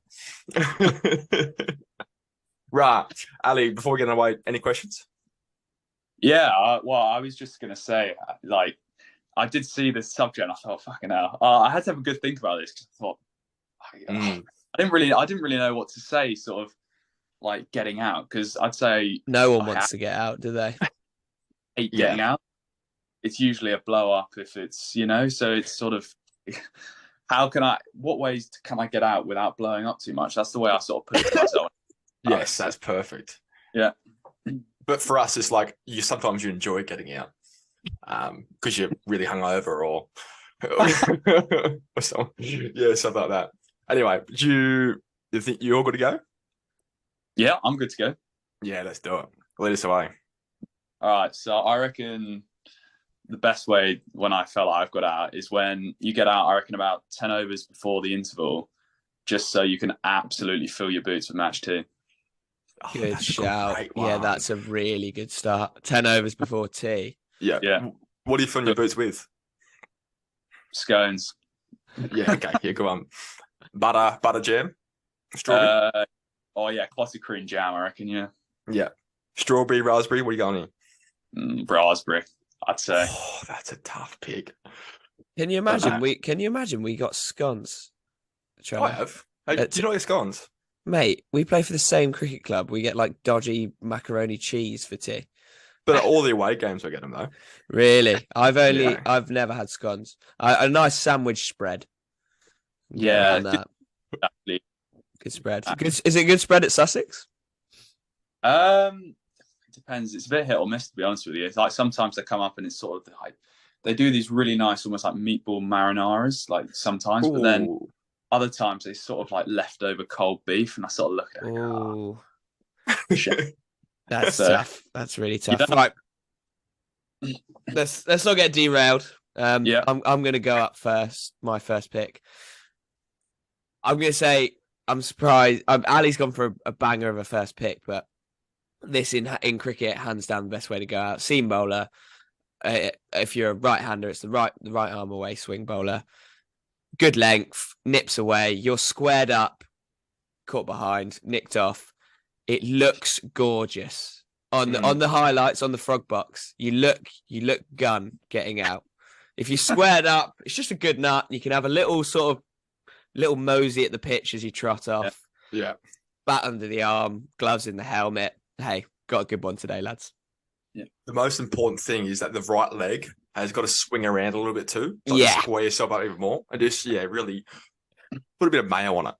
Right. Ali, before we get away, any questions? Yeah, well, I was just going to say, like, I did see this subject and I thought, fucking hell. I had to have a good think about this because I thought, I didn't really know what to say, sort of like getting out, because I'd say no one wants to get out, do they? Hate getting out. It's usually a blow up if it's, so it's sort of what ways can I get out without blowing up too much? That's the way I sort of put it to myself. Yes, that's perfect. Yeah. But for us, it's like sometimes you enjoy getting out because you're really hungover or something. Yeah, something like that. Anyway, do you think you're all good to go? Yeah, I'm good to go. Yeah, let's do it. Lead us away. All right. So I reckon the best way when I felt like I've got out is when you get out, I reckon about 10 overs before the interval, just so you can absolutely fill your boots with match 2. Good shout. Yeah, that's a really good start. 10 overs before tea. Yeah. What are you filling your boots with? Scones. Yeah, okay. Here, go on. Butter jam? Strawberry? Classic cream jam, I reckon, yeah. Yeah. Strawberry, raspberry. What are you going in? Raspberry, I'd say. Oh, that's a tough pick. Can you imagine? We got scones. I have. Hey, do you know your scones? Mate, we play for the same cricket club. We get like dodgy macaroni cheese for tea. But at all the away games, I get them though. Really? I've never had scones. A nice sandwich spread. Yeah, good spread. Is it good spread at Sussex? It depends. It's a bit hit or miss, to be honest with you. It's like sometimes they come up and it's sort of like they do these really nice, almost like meatball marinaras, like sometimes, but then other times they sort of like leftover cold beef, and I sort of look at it. That's tough. That's really tough. Right. Let's not get derailed. I'm going to go up first. My first pick. I'm going to say I'm surprised. Ali's gone for a banger of a first pick, but this in cricket, hands down, the best way to go out. Seam bowler. If you're a right-hander, it's the right arm away swing bowler. Good length, nips away. You're squared up, caught behind, nicked off. It looks gorgeous on the highlights on the frog box. You look gun getting out. If you squared up, it's just a good nut. You can have a little mosey at the pitch as you trot off. Yeah. Bat under the arm, gloves in the helmet. Hey, got a good one today, lads. Yeah. The most important thing is that the right leg has got to swing around a little bit too. Square yourself up even more and just really put a bit of mayo on it.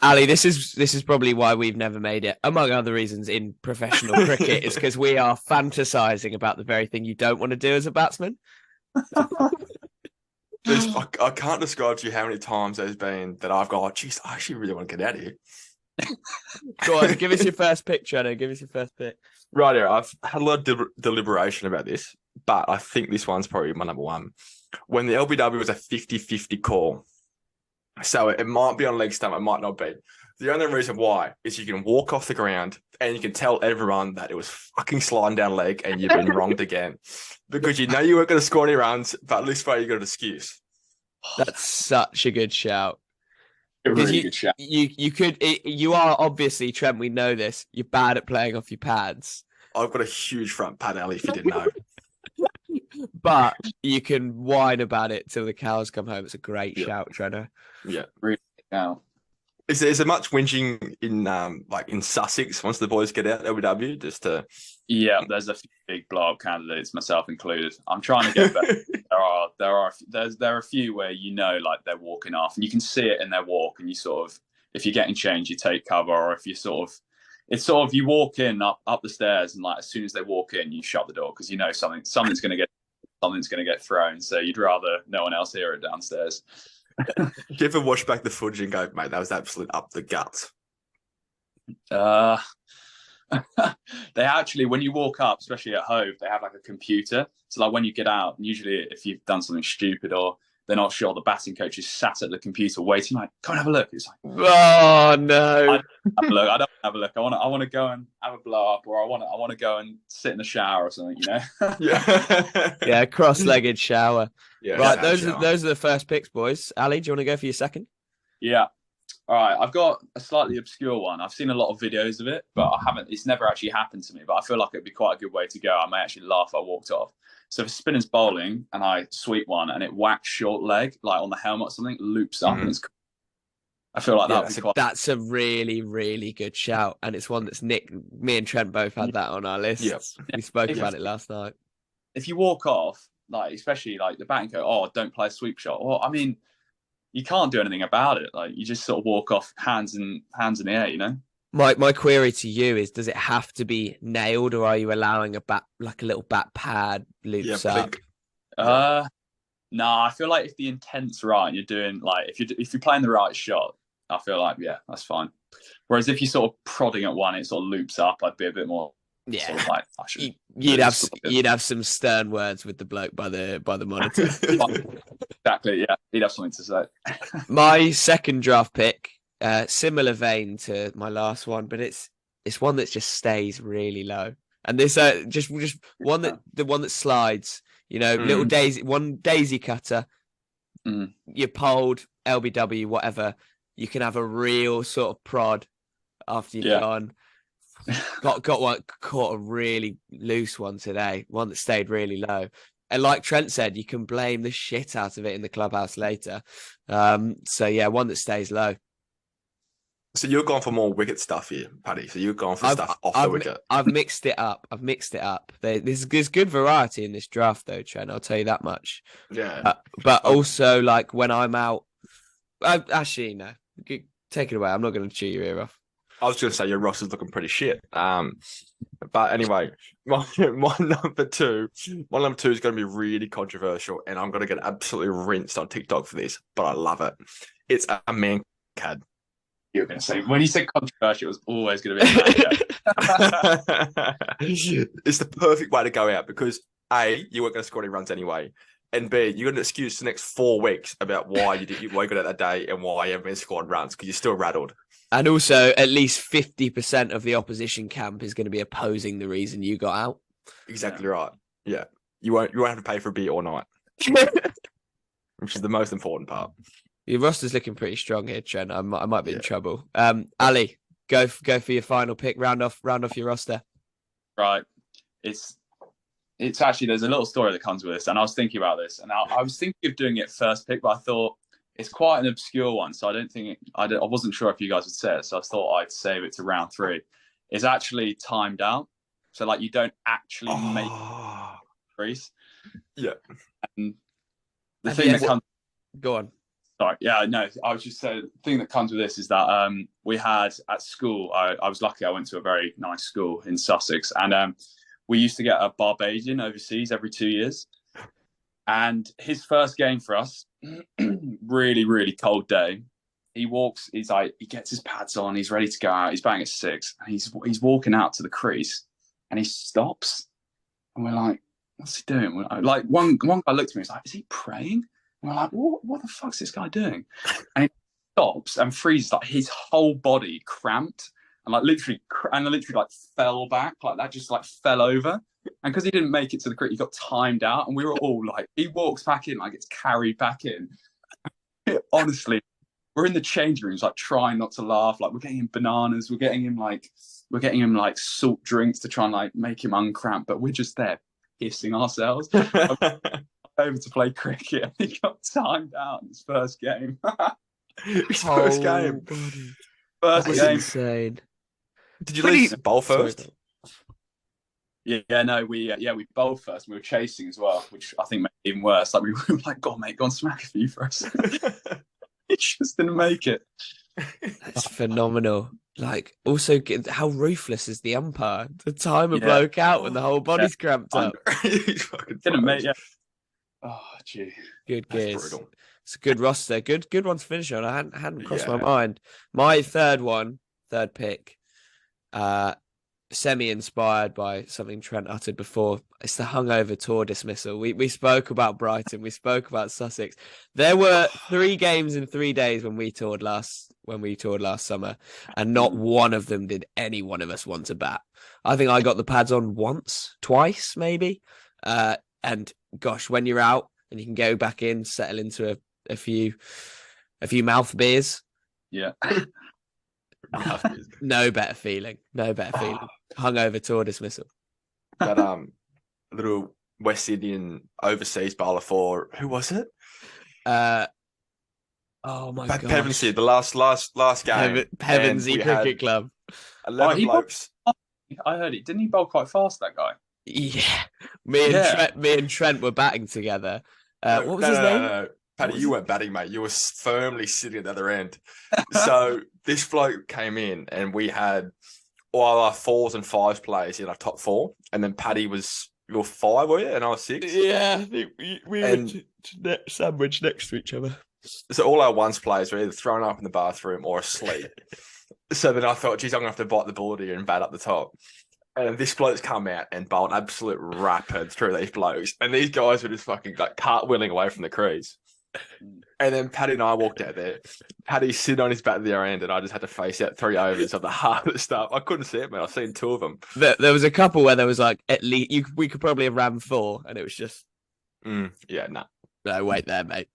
Ali, this is probably why we've never made it, among other reasons, in professional cricket, is because we are fantasizing about the very thing you don't want to do as a batsman. I can't describe to you how many times there's been that I've gone, geez, I actually really want to get out of here. Go on, give us your first pick, Treno. Give us your first pick. Right here, I've had a lot of deliberation about this, but I think this one's probably my number one. When the LBW was a 50-50 call, so it might be on leg stump, it might not be. The only reason why is you can walk off the ground and you can tell everyone that it was fucking sliding down leg and you've been wronged again. Because you know you weren't going to score any runs, but at least you got an excuse. That's such a good shout. A really good shout. You are obviously, Trent, we know this, you're bad at playing off your pads. I've got a huge front pad, Ali, if you didn't know. But you can whine about it till the cows come home. It's a great shout, Treno. Yeah. Really shout. Is there much whinging in Sussex once the boys get out LBW just to? Yeah, there's a few big blow-up candidates, myself included. I'm trying to get better. there are a few where like they're walking off, and you can see it in their walk, and you sort of, if you're getting changed, you take cover, or if you you walk in up the stairs, and like as soon as they walk in, you shut the door because you know something's going to get thrown. So you'd rather no one else hear it downstairs. Do you ever watch back the footage and go, mate, that was absolute up the guts? They actually, when you walk up, especially at Hove, they have like a computer. So like when you get out, usually if you've done something stupid or they're not sure, the batting coach is sat at the computer waiting, like, come and have a look. It's like, oh no. I don't have a look. I want to go and have a blow up, or I want to go and sit in the shower or something, Yeah, cross-legged shower. Yeah, right, those are the first picks, boys. Ali, do you want to go for your second? Yeah. All right, I've got a slightly obscure one. I've seen a lot of videos of it, but it's never actually happened to me, but I feel like it'd be quite a good way to go. I may actually laugh if I walked off. So if a spinner's bowling and I sweep one and it whacks short leg, like on the helmet or something, loops up and it's cool. I feel like that's a really, really good shout. And it's one that's me and Trent both had that on our list. Yep. We spoke about it last night. If you walk off, like especially like the batting coach, don't play a sweep shot. Well, I mean, you can't do anything about it. Like you just sort of walk off hands in the air, My query to you is: does it have to be nailed, or are you allowing a little bat pad loops up? No, I feel like if the intent's right and you're doing like if you're playing the right shot, I feel like that's fine. Whereas if you're sort of prodding at one, it sort of loops up. I'd be a bit more. Yeah, sort of like, you'd have some stern words with the bloke by the monitor. Exactly. Yeah, he'd have something to say. My second draft pick, similar vein to my last one, but it's one that just stays really low, and this just one that slides. Little daisy cutter. You're poled LBW, whatever. You can have a real sort of prod after you've gone. Caught a really loose one today, one that stayed really low. And like Trent said, you can blame the shit out of it in the clubhouse later. So yeah, one that stays low. So you're going for more wicket stuff here, Paddy. So you're going for stuff off the wicket. I've mixed it up. There's good variety in this draft, though, Trent. I'll tell you that much. Yeah. But also, like, when I'm out... actually, no. Take it away. I'm not going to chew your ear off. I was going to say your roster's looking pretty shit. But anyway, my number two is going to be really controversial, and I'm going to get absolutely rinsed on TikTok for this, but I love it. It's a man cad. You were going to say, when you said controversial, it was always going to be a man cad. It's the perfect way to go out because A, you weren't going to score any runs anyway, and B, you got an excuse the next 4 weeks about why you got out that day and why you haven't been scoring runs because you're still rattled. And also, at least 50% of the opposition camp is going to be opposing the reason you got out. Exactly right. Yeah, you won't have to pay for a beer all night, which is the most important part. Your roster's looking pretty strong here, Trent. I might be in trouble. Ali, go for your final pick. Round off your roster. Right. It's actually, there's a little story that comes with this, and I was thinking about this, and I was thinking of doing it first pick, but I thought it's quite an obscure one, so I wasn't sure if you guys would say it, so I thought I'd save it to round 3. It's actually timed out, so like you don't actually make crease. Yeah. And the thing that comes. Go on. Sorry, yeah, no, I was just saying, the thing that comes with this is that we had at school, I was lucky I went to a very nice school in Sussex, and we used to get a Barbadian overseas every 2 years. And his first game for us, really, really cold day, he gets his pads on, he's ready to go out, he's batting at 6, and he's walking out to the crease, and he stops, and we're like, what's he doing? Like, one guy looked at me, he's like, is he praying? And we're like, what the fuck's this guy doing? And he stops and freezes, like his whole body cramped and literally like fell back, like that, just like fell over. And because he didn't make it to the cricket, he got timed out, and we were all like, he walks back in, like gets carried back in. Honestly, we're in the change rooms, like trying not to laugh. Like we're getting him bananas, we're getting him like salt drinks to try and like make him uncramp, but we're just there pissing ourselves. Over to play cricket, and he got timed out in his first game. First game. First game. Insane. Did you leave the bowl first? Yeah, no, we bowled first. And we were chasing as well, which I think made it even worse. Like we were like, "God, mate, go and smack a few for us." He just didn't make it. That's phenomenal. Like, also, how ruthless is the umpire to time a bloke out when the whole body's cramped up? Didn't make it. Oh, gee. Good gears. It's a good roster. Good one to finish on. I hadn't crossed my mind. My third pick, semi-inspired by something Trent uttered before. It's the hungover tour dismissal. We spoke about Brighton. We spoke about Sussex. There were 3 games in 3 days when we toured last summer, and not one of them did any one of us want to bat. I think I got the pads on twice, maybe. And gosh, when you're out and you can go back in, settle into a few mouth beers. Yeah. No better feeling. Hungover tour dismissal. That little West Indian overseas bowler for who was it? Oh my god. Pevensey, the last game. Pevensey Cricket Club. 11 blokes. I heard it. Didn't he bowl quite fast, that guy? Yeah. Me and Trent were batting together. What was his name? No. Paddy, you weren't batting, mate. You were firmly sitting at the other end. So this bloke came in, and we had all our 4s and 5s players in our top 4. And then Paddy you were 5, were you? And I was 6. Yeah, I think we were sandwiched next to each other. So all our 1s players were either thrown up in the bathroom or asleep. So then I thought, geez, I'm going to have to bite the bullet here and bat up the top. And this bloke's come out and bowled absolute rapid through these blokes. And these guys were just fucking like cartwheeling away from the crease. And then Paddy and I walked out there. Paddy's sitting on his bat at the other end, and I just had to face out 3 overs of the hardest stuff. I couldn't see it, man. I've seen 2 of them. There was a couple where there was like, at least we could probably have ran 4, and it was just... Yeah, nah. No, wait there, mate.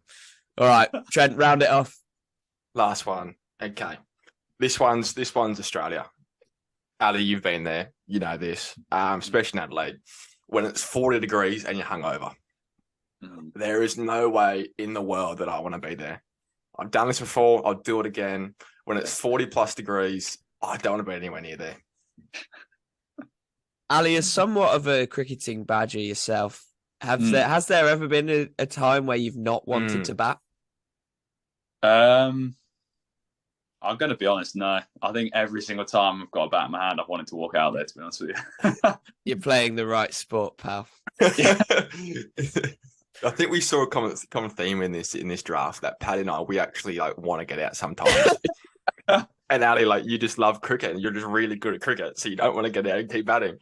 All right, Trent, round it off. Last one. Okay. This one's Australia. Ali, you've been there. You know this, especially in Adelaide, when it's 40 degrees and you're hungover. There is no way in the world that I want to be there. I've done this before. I'll do it again. When it's 40 plus degrees, I don't want to be anywhere near there. Ali is somewhat of a cricketing badger yourself. Has there ever been a time where you've not wanted to bat? I'm going to be honest, no. I think every single time I've got a bat in my hand, I've wanted to walk out there, to be honest with you. You're playing the right sport, pal. I think we saw a common theme in this draft that Paddy and I, we actually want to get out sometimes. And Ali, you just love cricket and you're just really good at cricket, so you don't want to get out and keep batting.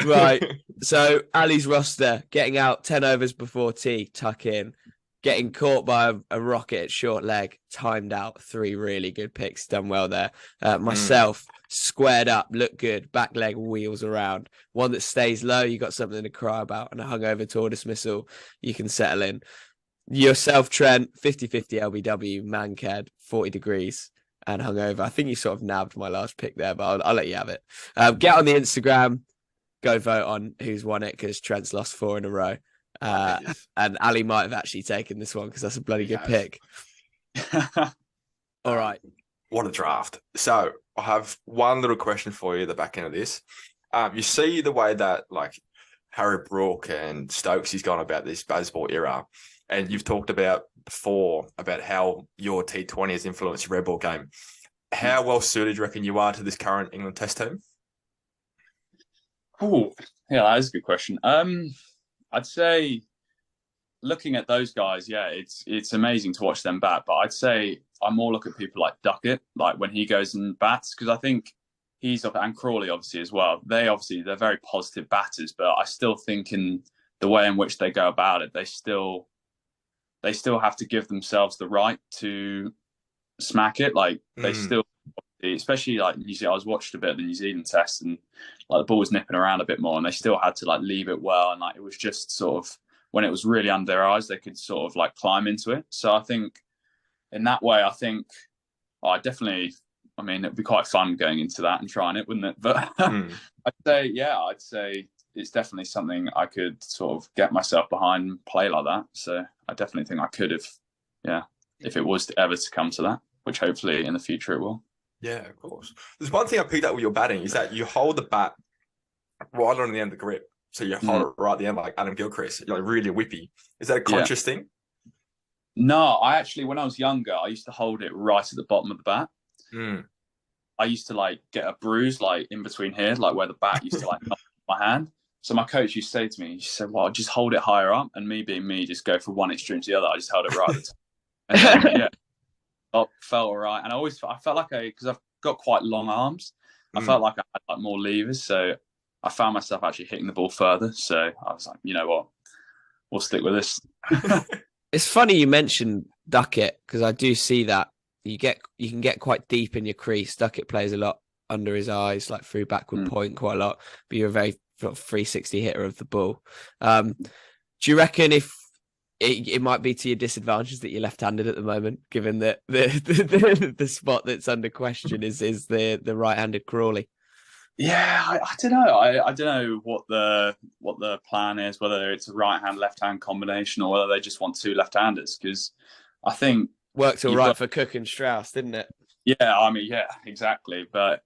Right. So Ali's roster, getting out 10 overs before tea, tuck in, getting caught by a rocket at short leg, timed out, 3 really good picks, done well there. Myself, squared up, look good, back leg wheels around. One that stays low, you got something to cry about, and a hungover tour dismissal, you can settle in. Yourself, Trent, 50-50 LBW, man-cad, 40 degrees, and hungover. I think you sort of nabbed my last pick there, but I'll let you have it. Get on the Instagram, go vote on who's won it, because Trent's lost 4 in a row. And Ali might have actually taken this one because that's a bloody good pick. All right. What a draft. So I have one little question for you at the back end of this. You see the way that Harry Brook and Stokes has gone about this baseball era, and you've talked about before about how your T20 has influenced your red ball game. How well suited do you reckon you are to this current England Test team? Oh, yeah, that is a good question. I'd say looking at those guys, yeah, it's amazing to watch them bat. But I'd say I more look at people like Duckett, when he goes and bats, because I think and Crawley obviously as well. They're very positive batters, but I still think in the way in which they go about it, they still have to give themselves the right to smack it. They still, especially New Zealand. I was watched a bit of the New Zealand test, and the ball was nipping around a bit more, and they still had to leave it well, and it was just sort of when it was really under their eyes, they could sort of climb into it. So I think in that way, it'd be quite fun going into that and trying it, wouldn't it? But I'd say it's definitely something I could sort of get myself behind and play like that. So I definitely think I could if it was ever to come to that, which hopefully in the future it will. Yeah, of course. There's one thing I picked up with your batting is that you hold the bat right on the end of the grip. So you hold it right at the end like Adam Gilchrist. You're really whippy. Is that a conscious thing? No, I actually, when I was younger, I used to hold it right at the bottom of the bat. I used to get a bruise in between here, where the bat used to knock my hand. So my coach used to say to me, he said, well, just hold it higher up. And me being me, just go from one extreme to the other. I just held it right at the top. And then, felt all right. And I felt because I've got quite long arms, I felt like I had more levers. So I found myself actually hitting the ball further. So I was like, you know what, we'll stick with this. It's funny you mentioned Duckett, because I do see that you can get quite deep in your crease. Duckett plays a lot under his eyes, through backward point quite a lot, but you're a very 360 hitter of the ball. Do you reckon if it might be to your disadvantage that you're left-handed at the moment, given that the spot that's under question is the right-handed Crawley? Yeah, I don't know. I don't know what the plan is, whether it's a right-hand, left-hand combination, or whether they just want 2 left-handers. Because I think worked all right for Cook and Strauss, didn't it? Yeah, exactly. But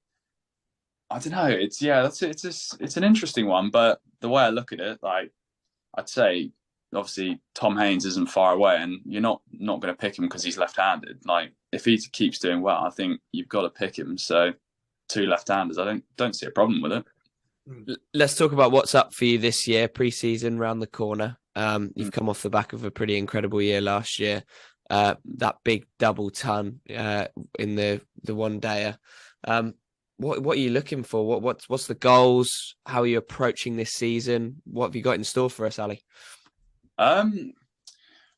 I don't know. It's an interesting one. But the way I look at it, I'd say obviously Tom Haynes isn't far away, and you're not going to pick him because he's left-handed. If he keeps doing well, I think you've got to pick him. So 2 left-handers, I don't see a problem with it. Let's talk about what's up for you this year. Pre-season round the corner. You've come off the back of a pretty incredible year last year. That big double ton in the one-dayer. What are you looking for? What's the goals? How are you approaching this season? What have you got in store for us, Ali?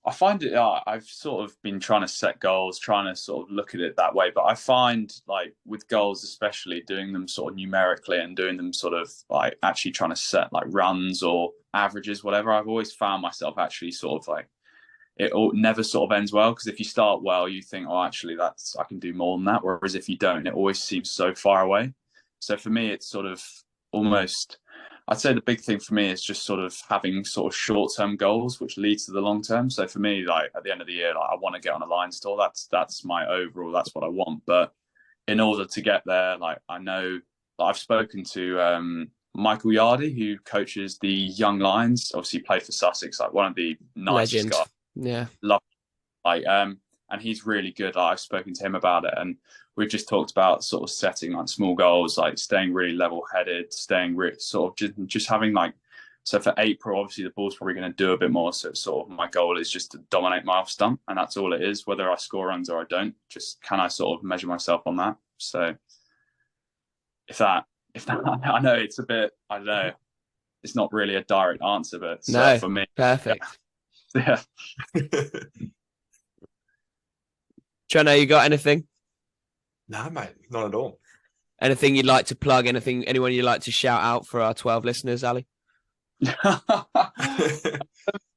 I find it. I've sort of been trying to set goals, trying to sort of look at it that way. But I find with goals, especially doing them sort of numerically and doing them sort of actually trying to set runs or averages, whatever. I've always found myself actually sort of it never sort of ends well, because if you start well, you think, oh, actually I can do more than that. Whereas if you don't, it always seems so far away. So for me, it's sort of almost, I'd say the big thing for me is just sort of having sort of short-term goals, which leads to the long-term. So for me, like at the end of the year, like I want to get on a line store. That's my overall, that's what I want. But in order to get there, like I know I've spoken to Michael Yardy, who coaches the young Lions, obviously played for Sussex, like one of the nicest guys. Yeah. Love, like, and he's really good. Like, I've spoken to him about it, and we've just talked about sort of setting like small goals, like staying really level-headed, staying sort of just having like. So for April, obviously the ball's probably going to do a bit more. So sort of my goal is just to dominate my off stump, and that's all it is. Whether I score runs or I don't, just can I sort of measure myself on that? So if that, I know it's a bit, I don't know, it's not really a direct answer, but no, for me, perfect. Yeah. Treno, you got anything? No, mate, not at all. Anything you'd like to plug? Anyone you'd like to shout out for our 12 listeners, Ali? 13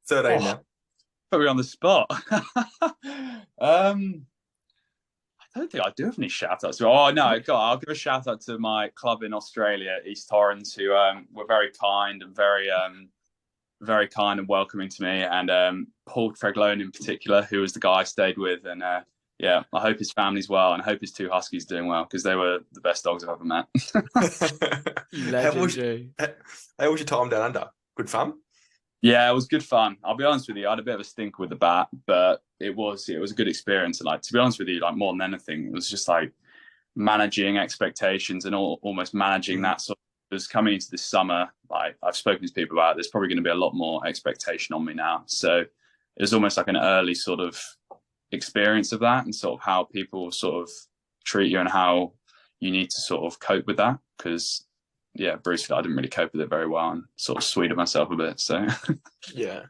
now. Put me on the spot. I don't think I do have any shout outs. Oh, no, I'll give a shout out to my club in Australia, East Torrens, who were very kind and very kind and welcoming to me. And Paul Treglone in particular, who was the guy I stayed with. And yeah, I hope his family's well, and I hope his 2 huskies doing well, because they were the best dogs I've ever met. How was your time down under? Good fun? Yeah, it was good fun. I'll be honest with you, I had a bit of a stink with the bat, but it was a good experience. And like, to be honest with you, like more than anything, it was just like managing expectations and almost managing that sort of. Because coming into this summer, like I've spoken to people about it, there's probably going to be a lot more expectation on me now. So it was almost like an early sort of experience of that, and sort of how people sort of treat you and how you need to sort of cope with that. Because yeah, Bruce, I didn't really cope with it very well and sort of sweeted myself a bit. So yeah.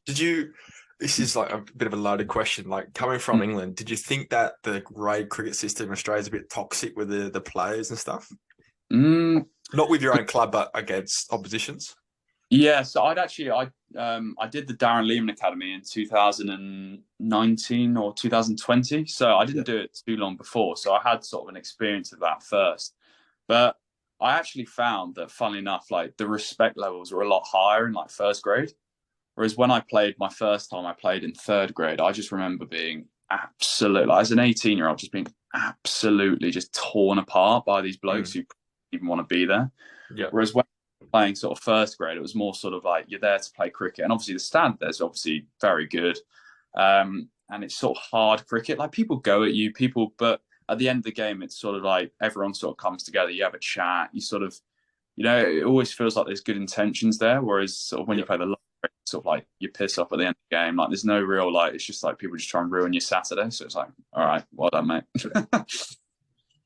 This is like a bit of a loaded question. Like coming from England, did you think that the grade cricket system in Australia is a bit toxic with the players and stuff? Not with your own club, but against oppositions? Yeah, so I did the Darren Lehman Academy in 2019 or 2020. So I didn't do it too long before. So I had sort of an experience of that first. But I actually found that, funnily enough, like the respect levels were a lot higher in like first grade. Whereas when I played my first time, I played in third grade, I just remember being absolutely, like, as an 18-year-old, just being absolutely just torn apart by these blokes who even want to be there. Yeah. Whereas when playing sort of first grade, it was more sort of like you're there to play cricket, and obviously the stand there's obviously very good, and it's sort of hard cricket. Like people go at you, but at the end of the game, it's sort of like everyone sort of comes together. You have a chat. You sort of, it always feels like there's good intentions there. Whereas sort of when you play the long cricket, sort of like you piss off at the end of the game. Like there's no real like. It's just like people just try and ruin your Saturday. So it's like, all right, well done, mate.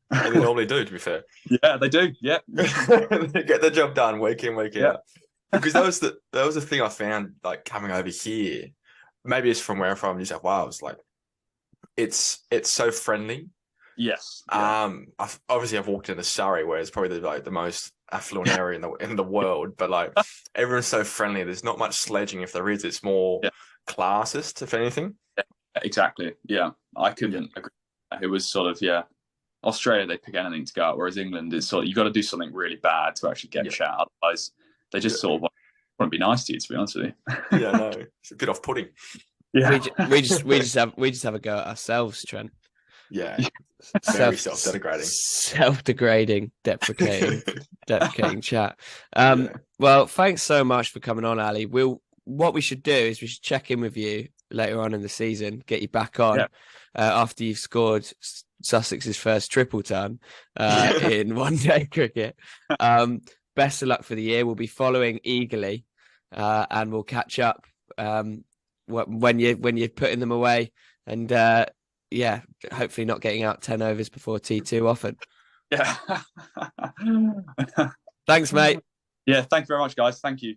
And they normally do, to be fair. Yeah, they do. Yeah, they get the job done week in, week out. Because that was the thing I found, like coming over here. Maybe it's from where I'm from, New South Wales. Like, it's so friendly. Yes. I've walked into Surrey, where it's probably the most affluent area in the world. But like, everyone's so friendly. There's not much sledging. If there is, it's more classist, if anything. Yeah, exactly. Yeah, I couldn't agree. It was sort of Australia, they pick anything to go out, whereas England is sort of, you got to do something really bad to actually get chat. Otherwise, they just sort of want to be nice to you, to be honest with you. Yeah, no, it's a bit off-putting. Yeah, we just have a go at ourselves, Trent. Yeah, very self-degrading, deprecating chat. Well, thanks so much for coming on, Ali. What we should do is we should check in with you later on in the season, get you back on after you've scored Sussex's first triple ton in one-day cricket. Best of luck for the year. We'll be following eagerly, and we'll catch up when you're putting them away, and hopefully not getting out 10 overs before T2 often. Yeah. Thanks, mate. Yeah, thank you very much, guys. Thank you.